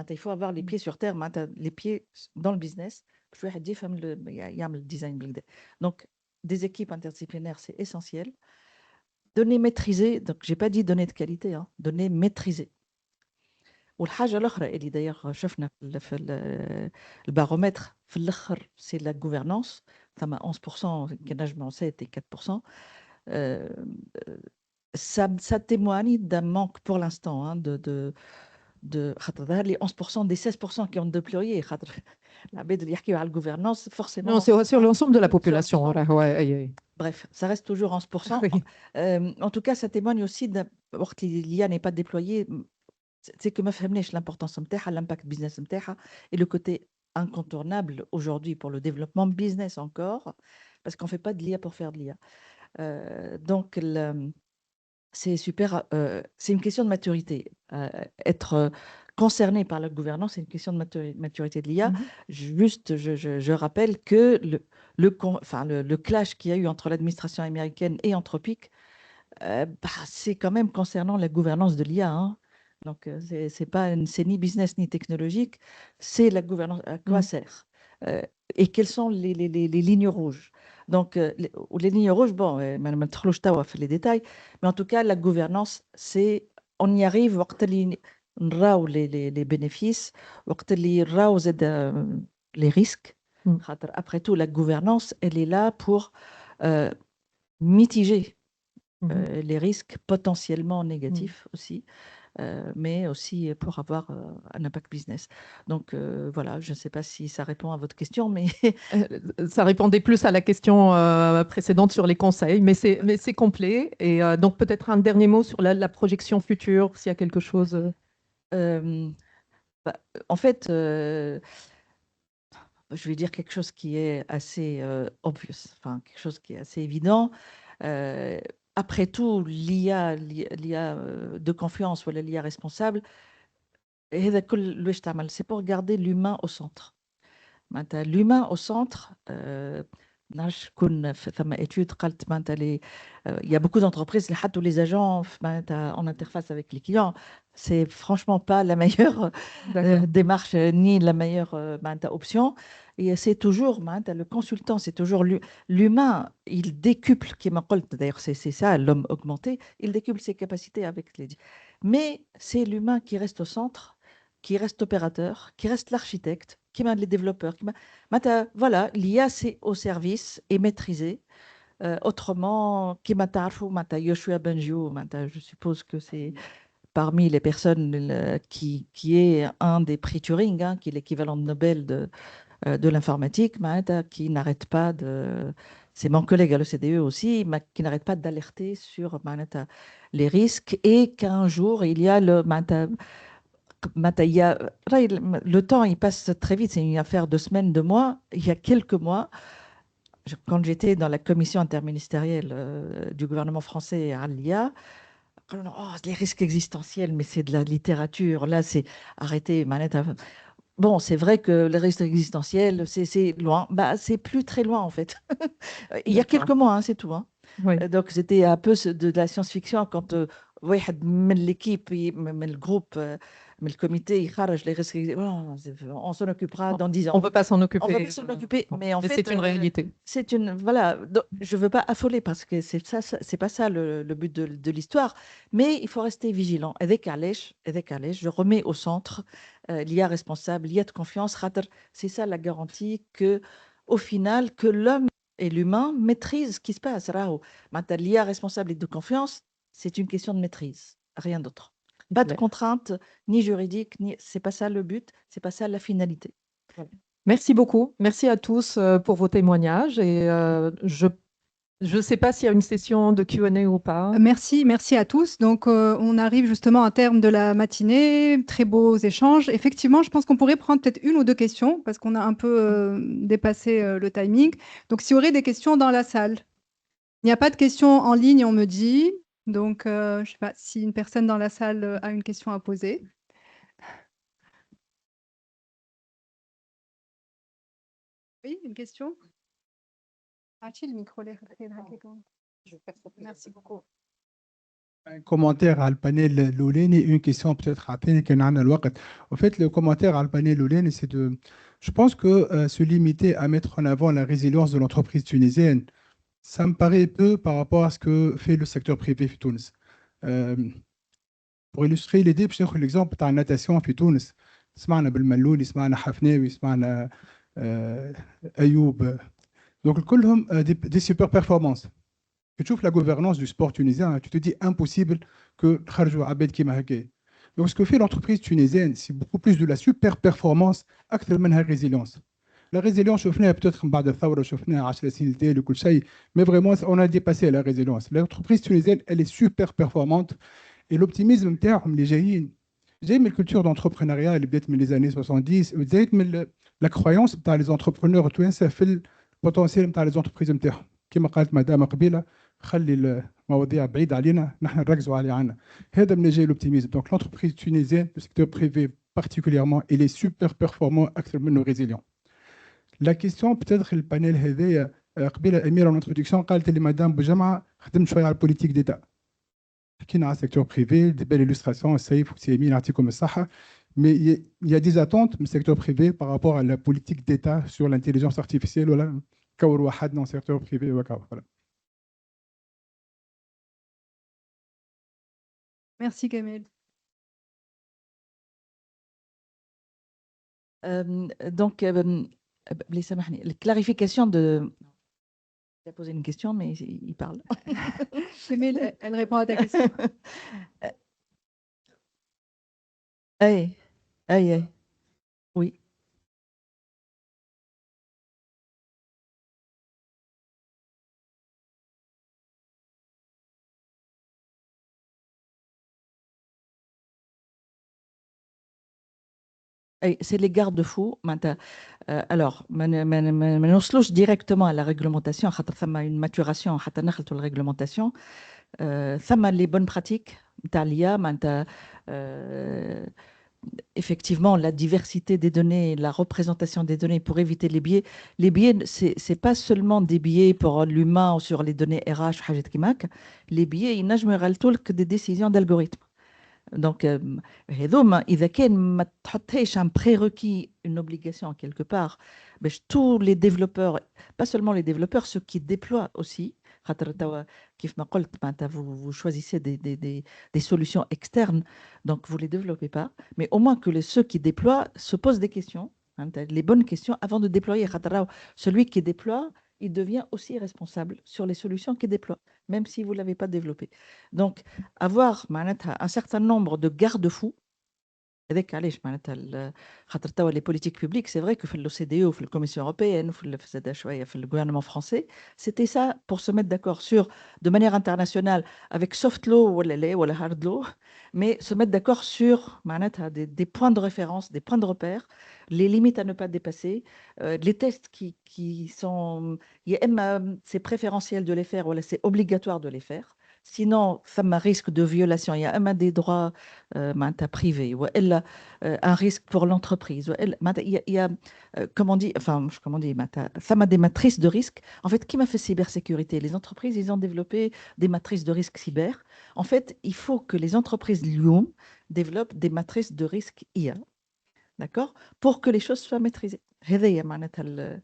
Il faut avoir les pieds sur terre, les pieds dans le business. Il y a le design builder. Donc, des équipes interdisciplinaires, c'est essentiel. Données maîtrisées, donc j'ai pas dit données de qualité, hein, données maîtrisées. والحاجة الأخرى اللي d'ailleurs شفنا في البارومتر في الآخر c'est la gouvernance. ثم 11% كنجمعوا 7 et 4%. Ça témoigne d'un manque pour l'instant hein, de les 11% des 16% qui ont déployé. العباد اللي يحكيوا على الgouvernance forcément. Non, c'est sur l'ensemble de la population. Bref, ça reste toujours 11%. En tout cas, ça témoigne aussi que l'IA n'est pas déployée. C'est que ما فهمناش l'importance نتاعها, l'impact business نتاعها et le côté incontournable aujourd'hui pour le développement business encore, parce qu'on ne fait pas de l'IA pour faire de l'IA. Donc, c'est super, c'est une question de maturité. Être concerné par la gouvernance, c'est une question de maturité de l'IA. Juste, je rappelle que le clash qu'il y a eu entre l'administration américaine et Anthropic, c'est quand même concernant la gouvernance de l'IA. Hein. Donc, c'est ni business ni technologique, c'est la gouvernance. À quoi sert et quelles sont les lignes rouges? Donc, les lignes rouges, bon, Madame Tchlouchtawa fait les détails, mais en tout cas, la gouvernance, c'est on y arrive, نراو les bénéfices, نراو les risques. Après tout, la gouvernance, elle est là pour mitiger les risques potentiellement négatifs aussi. Mais aussi pour avoir un impact business. Donc voilà, je ne sais pas si ça répond à votre question, mais ça répondait plus à la question précédente sur les conseils, mais c'est complet. Et donc peut-être un dernier mot sur la projection future, s'il y a quelque chose. En fait, je vais dire quelque chose qui est assez obvious, enfin quelque chose qui est assez évident. Après tout, l'IA de confiance ou l'IA responsable, c'est pour garder l'humain au centre. L'humain au centre, il y a beaucoup d'entreprises, tous les agents en interface avec les clients, c'est franchement pas la meilleure démarche ni la meilleure option. Et c'est toujours le consultant, c'est toujours l'humain, il décuple, d'ailleurs c'est ça l'homme augmenté, il décuple ses capacités avec les. Mais c'est l'humain qui reste au centre, qui reste opérateur, qui reste l'architecte, qui m'a les développeurs. Voilà, l'IA c'est au service et maîtrisé. Autrement, Yoshua Bengio, je suppose que c'est parmi les personnes qui est un des prix Turing, hein, qui est l'équivalent de Nobel de l'informatique, qui n'arrête pas de. C'est mon collègue à l'OCDE aussi, qui n'arrête pas d'alerter sur les risques et qu'un jour il y a le temps, il passe très vite, c'est une affaire de semaines, de mois. Il y a quelques mois, quand j'étais dans la commission interministérielle du gouvernement français à l'IA, les risques existentiels, mais c'est de la littérature. Là, c'est arrêter. Bon, c'est vrai que les risques existentiels, c'est loin. C'est plus très loin, en fait. Il y a quelques mois, hein, c'est tout. Hein. Oui. Donc, c'était un peu de la science-fiction quand l'équipe, le groupe mais le comité, il kharaj les risques. On s'en occupera dans 10 ans. On ne peut pas s'en occuper. On va pas s'en occuper, mais en fait, c'est une réalité. C'est une voilà. Donc, je veux pas affoler parce que c'est pas ça le but de l'histoire, mais il faut rester vigilant. Avec Alech, je remets au centre l'IA responsable, l'IA de confiance. C'est ça la garantie que, au final, que l'homme et l'humain maîtrisent ce qui se passe. Maintenant, l'IA responsable et de confiance, c'est une question de maîtrise, rien d'autre. Pas de contraintes ni juridiques, c'est pas ça le but, c'est pas ça la finalité. Voilà. Merci beaucoup. Merci à tous pour vos témoignages. Et je ne sais pas s'il y a une session de Q&A ou pas. Merci à tous. Donc, on arrive justement à terme de la matinée. Très beaux échanges. Effectivement, je pense qu'on pourrait prendre peut-être une ou deux questions parce qu'on a un peu dépassé le timing. Donc, s'il y aurait des questions dans la salle. Il n'y a pas de questions en ligne, on me dit. Donc, je ne sais pas si une personne dans la salle a une question à poser. Oui, une question? A-t-il le micro? Merci beaucoup. Un commentaire à le panel Loulène et une question peut-être à peine qu'on a le temps. En fait, le commentaire à le panel Loulène, c'est de... Je pense que se limiter à mettre en avant la résilience de l'entreprise tunisienne, ça me paraît peu par rapport à ce que fait le secteur privé في تونس. Pour illustrer l'idée, je prends l'exemple de la natation في تونس. سمعنا بالملولي, سمعنا حفناوي, سمعنا أيوب. Donc, كلهم des super performances. Tu trouves la gouvernance du sport tunisien, tu te dis impossible que Kharjou Abed Kima Hake. Donc, ce que fait l'entreprise tunisienne, c'est beaucoup plus de la super performance, acte de la résilience. La résilience, je fais peut-être بعد الثورة, je fais 10 سنين تالي كل شيء, mais vraiment, on a dépassé la résilience. L'entreprise tunisienne, elle est super performante et l'optimisme نتاعهم اللي جاي من الكولتور d'entrepreneuriat اللي بدات من les années 70 وزايد من la croyance نتاع les entrepreneurs التوانسه في البوتنسيال نتاع les entreprises نتاعهم. كما قالت مدام قبيله خلي المواضيع بعيده علينا نحن نركزوا عليها عنا. هذا من جاي l'optimisme. Donc l'entreprise tunisienne, le secteur privé particulièrement, il est super performant, اكثر منه résilient. La question peut-être le panel هذايا قبيله اميره en introduction قالت لي مدام بوجمعه خدمت شويه على البوليتيك ديتا. حكينا على السيكتور بريفي, des belles illustrations, Saïf ou Siemi, نعطيكم الصحه. Mais il y a des attentes du secteur privé par rapport à la politique d'État sur l'intelligence artificielle ولا كور واحد dans le secteur privé وكاو. Voilà. Merci Kamel. Donc, la clarification de... Il a posé une question, mais il parle. Kamel, elle répond à ta question. Aïe. Oui. C'est les garde-fous. Alors, ما نوصلوش directement à la réglementation, خاطر ثم une maturation حتى نخلطوا la réglementation. ثم les bonnes pratiques نتاع l'IA, effectivement, la diversité des données, la représentation des données pour éviter les biais. Les biais, c'est pas seulement des biais pour l'humain ou sur les données RH ou حاجات كيماك. Les biais, ils نجموا يغلطوا لك des décisions d'algorithme. Donc, إذا كان ما تحطيش un prérequis, une obligation quelque part, tous les développeurs, pas seulement les développeurs, ceux qui déploient aussi, vous choisissez des solutions externes, donc vous ne les développez pas, mais au moins que ceux qui déploient se posent des questions, les bonnes questions avant de déployer. Celui qui déploie, il devient aussi responsable sur les solutions qu'il déploie, même si vous ne l'avez pas développé. Donc, avoir un certain nombre de garde-fous, avec les politiques publiques, c'est vrai que l'OCDE ou la Commission européenne ou le gouvernement français, c'était ça pour se mettre d'accord sur, de manière internationale, avec soft law ou la hard law, mais se mettre d'accord sur des points de référence, des points de repère, les limites à ne pas dépasser, les tests qui sont... C'est préférentiel de les faire ou c'est obligatoire de les faire. Sinon, ça m'a risque de violation. Il y a un des droits privés ou un risque pour l'entreprise. Il y a, comment on dit, ça m'a des matrices de risque. En fait, qui m'a fait cybersécurité? Les entreprises, ils ont développé des matrices de risque cyber. En fait, il faut que les entreprises développe des matrices de risque IA, d'accord, pour que les choses soient maîtrisées. هذايا معناتها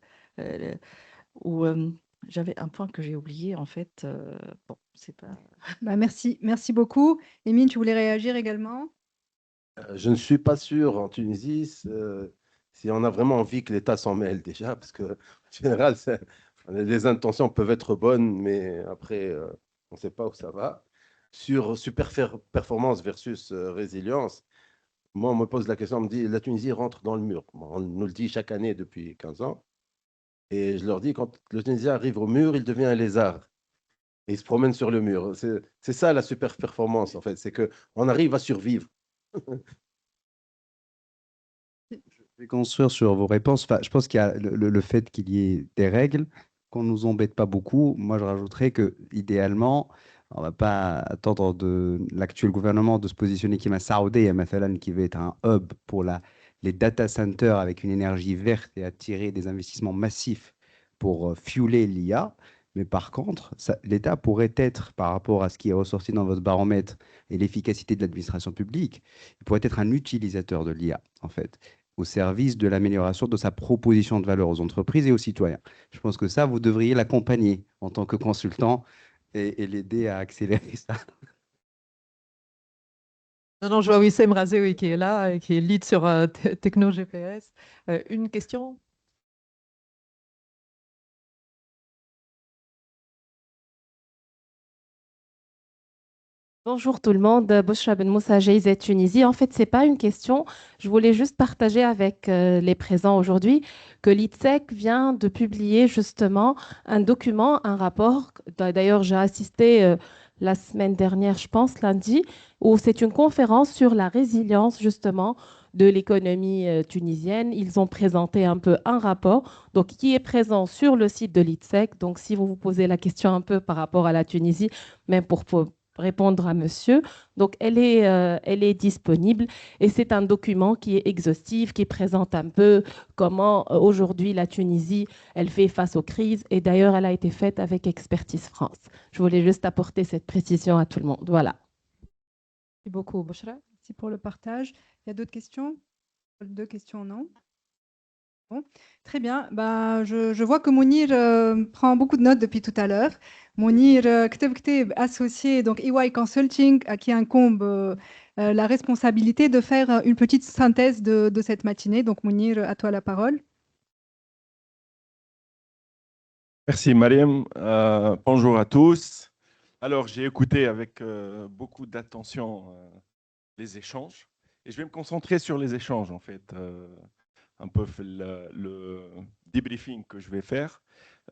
j'avais un point que j'ai oublié en fait. Bon, c'est pas. Bah, merci beaucoup. Émile, tu voulais réagir également? Je ne suis pas sûr en Tunisie si on a vraiment envie que l'État s'en mêle déjà, parce que en général, les intentions peuvent être bonnes, mais après, on ne sait pas où ça va. Sur super performance versus résilience, moi, on me pose la question, on me dit, la Tunisie rentre dans le mur. Bon, on nous le dit chaque année depuis 15 ans. Et je leur dis, quand le Tunisien arrive au mur, il devient un lézard. Et il se promène sur le mur. C'est ça la super performance, en fait. C'est qu'on arrive à survivre. Je vais construire sur vos réponses. Enfin, je pense qu'il y a le fait qu'il y ait des règles, qu'on ne nous embête pas beaucoup. Moi, je rajouterais que, idéalement, on ne va pas attendre de l'actuel gouvernement de se positionner qui m'a saoudé, qui va être un hub pour les data centers avec une énergie verte et attirer des investissements massifs pour fueler l'IA. Mais par contre, l'État pourrait être, par rapport à ce qui est ressorti dans votre baromètre et l'efficacité de l'administration publique, il pourrait être un utilisateur de l'IA, en fait, au service de l'amélioration de sa proposition de valeur aux entreprises et aux citoyens. Je pense que ça, vous devriez l'accompagner en tant que consultant et l'aider à accélérer ça. Non, je vois Wissem Razeoui qui est là, et qui est lead sur Techno GPS. Une question? Bonjour tout le monde, Bouchra Ben Moussa, GIZ Tunisie. En fait, ce n'est pas une question. Je voulais juste partager avec les présents aujourd'hui que l'ITSEC vient de publier justement un document, un rapport. D'ailleurs, j'ai assisté la semaine dernière, je pense, lundi, où c'est une conférence sur la résilience justement de l'économie tunisienne. Ils ont présenté un peu un rapport donc, qui est présent sur le site de l'ITSEC. Donc, si vous vous posez la question un peu par rapport à la Tunisie, même pour répondre à monsieur. Donc, elle est disponible et c'est un document qui est exhaustif, qui présente un peu comment aujourd'hui la Tunisie, elle fait face aux crises et d'ailleurs, elle a été faite avec Expertise France. Je voulais juste apporter cette précision à tout le monde. Voilà. Merci beaucoup, Bouchra. Merci pour le partage. Il y a d'autres questions? 2 questions, non? Bon, très bien. Bah, je vois que Mounir prend beaucoup de notes depuis tout à l'heure. Mounir, Kteb associé donc EY Consulting, à qui incombe la responsabilité de faire une petite synthèse de cette matinée. Donc Mounir, à toi la parole. Merci Mariam. Bonjour à tous. Alors, j'ai écouté avec beaucoup d'attention les échanges et je vais me concentrer sur les échanges en fait. Un peu le debriefing que je vais faire.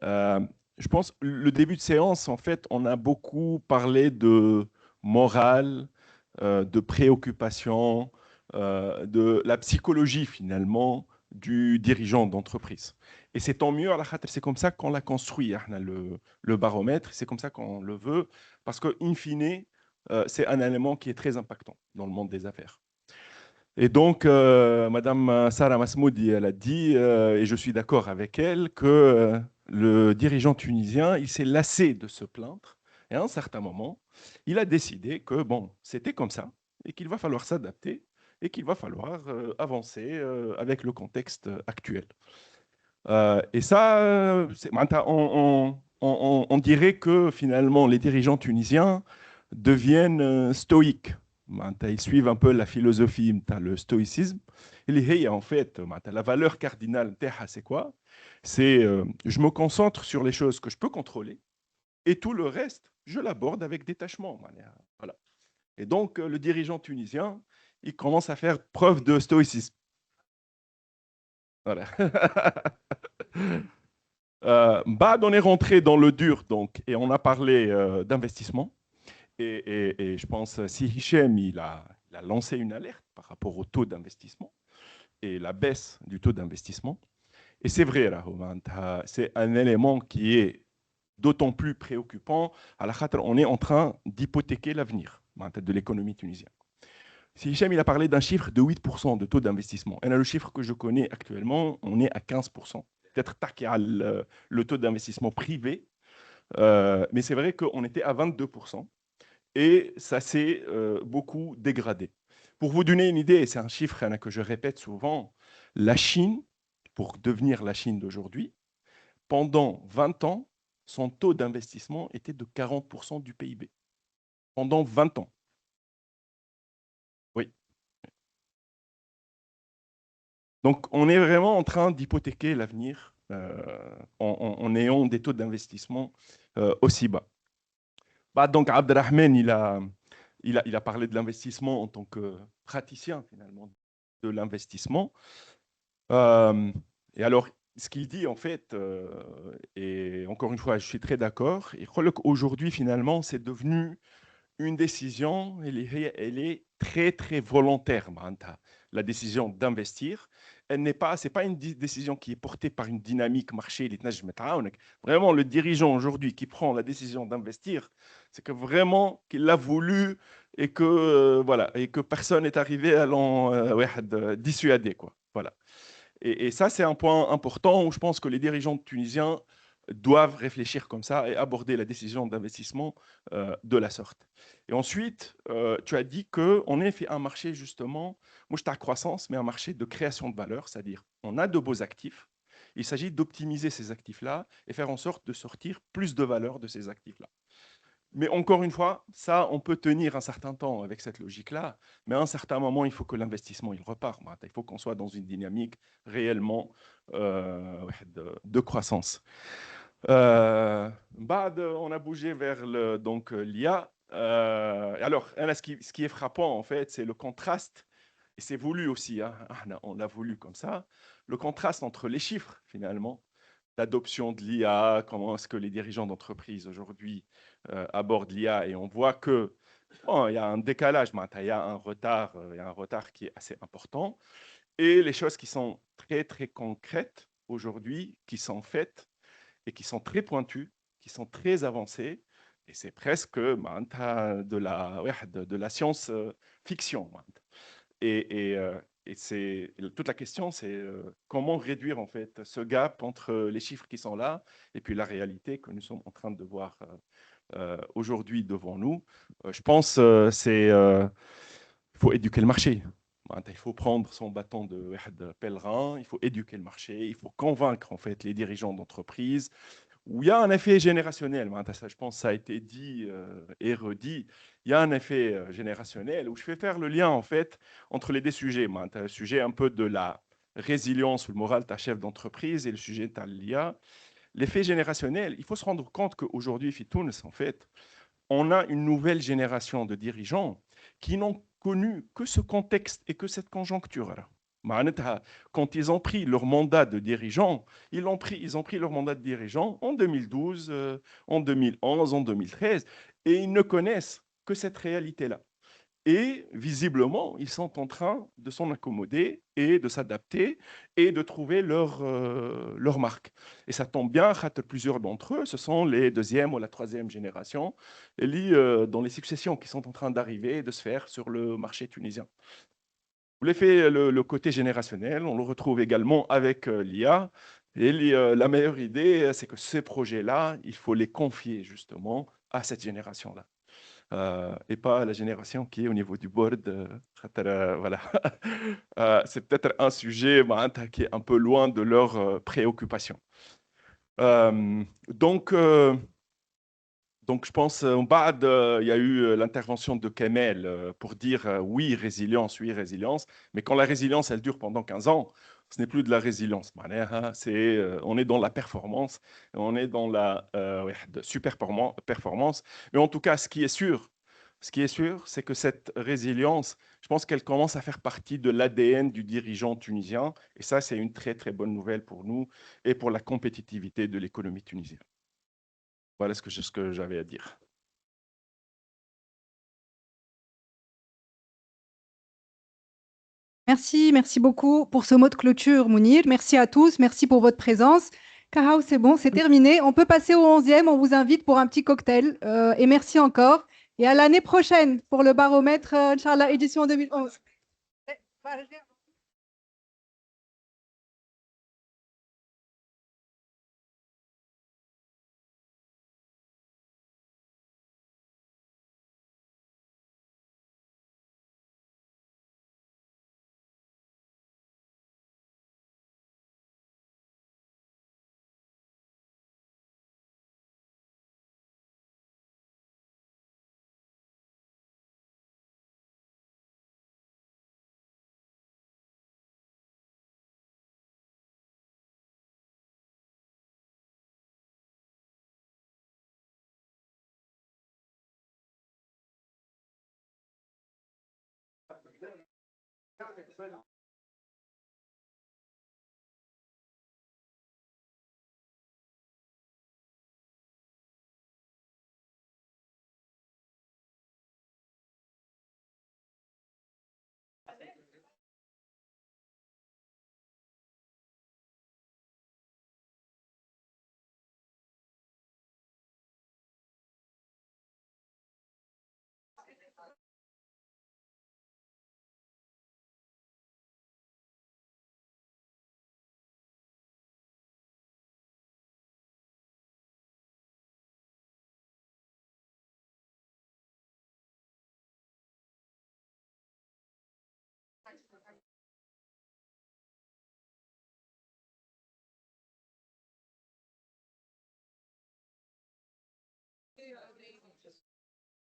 Je pense le début de séance, en fait, on a beaucoup parlé de morale, de préoccupation, de la psychologie finalement du dirigeant d'entreprise. Et c'est tant mieux, c'est comme ça qu'on l'a construit, le baromètre, c'est comme ça qu'on le veut, parce qu'in fine, c'est un élément qui est très impactant dans le monde des affaires. Et donc, Madame Sarah Masmoudi, elle a dit, et je suis d'accord avec elle, que le dirigeant tunisien, il s'est lassé de se plaindre. Et à un certain moment, il a décidé que, bon, c'était comme ça, et qu'il va falloir s'adapter, et qu'il va falloir avancer avec le contexte actuel. Et ça, on dirait que finalement, les dirigeants tunisiens deviennent stoïques. Ils suivent un peu la philosophie, le stoïcisme. Et en fait, la valeur cardinale, c'est quoi? C'est je me concentre sur les choses que je peux contrôler et tout le reste, je l'aborde avec détachement. Voilà. Et donc, le dirigeant tunisien, il commence à faire preuve de stoïcisme. Voilà. On est rentré dans le dur, donc, et on a parlé d'investissement. Et je pense si Hichem il a lancé une alerte par rapport au taux d'investissement et la baisse du taux d'investissement. Et c'est vrai, c'est un élément qui est d'autant plus préoccupant. On est en train d'hypothéquer l'avenir de l'économie tunisienne. Si Hichem il a parlé d'un chiffre de 8% de taux d'investissement, et là, le chiffre que je connais actuellement, on est à 15%. Peut-être le taux d'investissement privé, mais c'est vrai qu'on était à 22%. Et ça s'est beaucoup dégradé. Pour vous donner une idée, et c'est un chiffre que je répète souvent, la Chine, pour devenir la Chine d'aujourd'hui, pendant 20 ans, son taux d'investissement était de 40% du PIB. Pendant 20 ans. Oui. Donc, on est vraiment en train d'hypothéquer l'avenir en ayant des taux d'investissement aussi bas. Bah, donc, Abdelrahman, il a parlé de l'investissement en tant que praticien, finalement, de l'investissement. Et alors, ce qu'il dit, en fait, et encore une fois, je suis très d'accord, et aujourd'hui, finalement, c'est devenu une décision, elle est très, très volontaire, la décision d'investir. C'est pas une décision qui est portée par une dynamique marché. Vraiment, le dirigeant aujourd'hui qui prend la décision d'investir, c'est que vraiment qu'il l'a voulu et que, voilà, et que personne n'est arrivé à l'en dissuader, quoi. Voilà. Et ça, c'est un point important où je pense que les dirigeants tunisiens doivent réfléchir comme ça et aborder la décision d'investissement de la sorte. Et ensuite, tu as dit qu'on ait fait un marché justement, moi je à croissance, mais un marché de création de valeur, c'est-à-dire on a de beaux actifs, il s'agit d'optimiser ces actifs-là et faire en sorte de sortir plus de valeur de ces actifs-là. Mais encore une fois, ça, on peut tenir un certain temps avec cette logique-là, mais à un certain moment, il faut que l'investissement il repart. Il faut qu'on soit dans une dynamique réellement de croissance. On a bougé vers l'IA. Alors, ce qui est frappant, en fait, c'est le contraste, et c'est voulu aussi, hein, on l'a voulu comme ça, le contraste entre les chiffres, finalement, l'adoption de l'IA, comment est-ce que les dirigeants d'entreprise aujourd'hui abordent l'IA, et on voit que il y a un décalage, il y a un retard qui est assez important, et les choses qui sont très, très concrètes aujourd'hui, qui sont faites, et qui sont très pointues, qui sont très avancées, et c'est presque de la science-fiction. Et toute la question, c'est comment réduire en fait ce gap entre les chiffres qui sont là et puis la réalité que nous sommes en train de voir aujourd'hui devant nous. Je pense qu'il faut éduquer le marché. Il faut prendre son bâton de pèlerin, il faut éduquer le marché, il faut convaincre en fait les dirigeants d'entreprise, où il y a un effet générationnel. Ça, je pense que ça a été dit et redit. Il y a un effet générationnel où je fais faire le lien en fait entre les deux sujets. Le sujet un peu de la résilience ou le moral de ta chef d'entreprise et le sujet de l'IA. L'effet générationnel, il faut se rendre compte qu'aujourd'hui, Fitounes, en fait, on a une nouvelle génération de dirigeants qui n'ont connu que ce contexte et que cette conjoncture-là. Quand ils ont pris leur mandat de dirigeant, ils ont pris leur mandat de dirigeant en 2012, en 2011, en 2013, et ils ne connaissent que cette réalité-là. Et visiblement, ils sont en train de s'en accommoder et de s'adapter et de trouver leur marque. Et ça tombe bien, plusieurs d'entre eux, ce sont les deuxième ou la troisième génération dans les successions qui sont en train d'arriver et de se faire sur le marché tunisien. L'effet, le côté générationnel, on le retrouve également avec l'IA. Et la meilleure idée, c'est que ces projets-là, il faut les confier justement à cette génération-là. Et pas à la génération qui est au niveau du board. Voilà. C'est peut-être un sujet qui est un peu loin de leurs préoccupations. Donc, je pense, il y a eu l'intervention de Kemel pour dire oui, résilience, mais quand la résilience, elle dure pendant 15 ans, ce n'est plus de la résilience. On est dans la performance, on est dans la super performance. Mais en tout cas, ce qui est sûr, c'est que cette résilience, je pense qu'elle commence à faire partie de l'ADN du dirigeant tunisien. Et ça, c'est une très, très bonne nouvelle pour nous et pour la compétitivité de l'économie tunisienne. Voilà ce que j'avais à dire. Merci beaucoup pour ce mot de clôture, Mounir. Merci à tous, merci pour votre présence. Kahao, c'est bon, c'est terminé. On peut passer au 11e, on vous invite pour un petit cocktail. Et merci encore. Et à l'année prochaine pour le baromètre, Inch'Allah, édition 2011.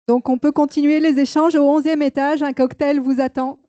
Donc, on peut continuer les échanges au 11e étage. Un cocktail vous attend.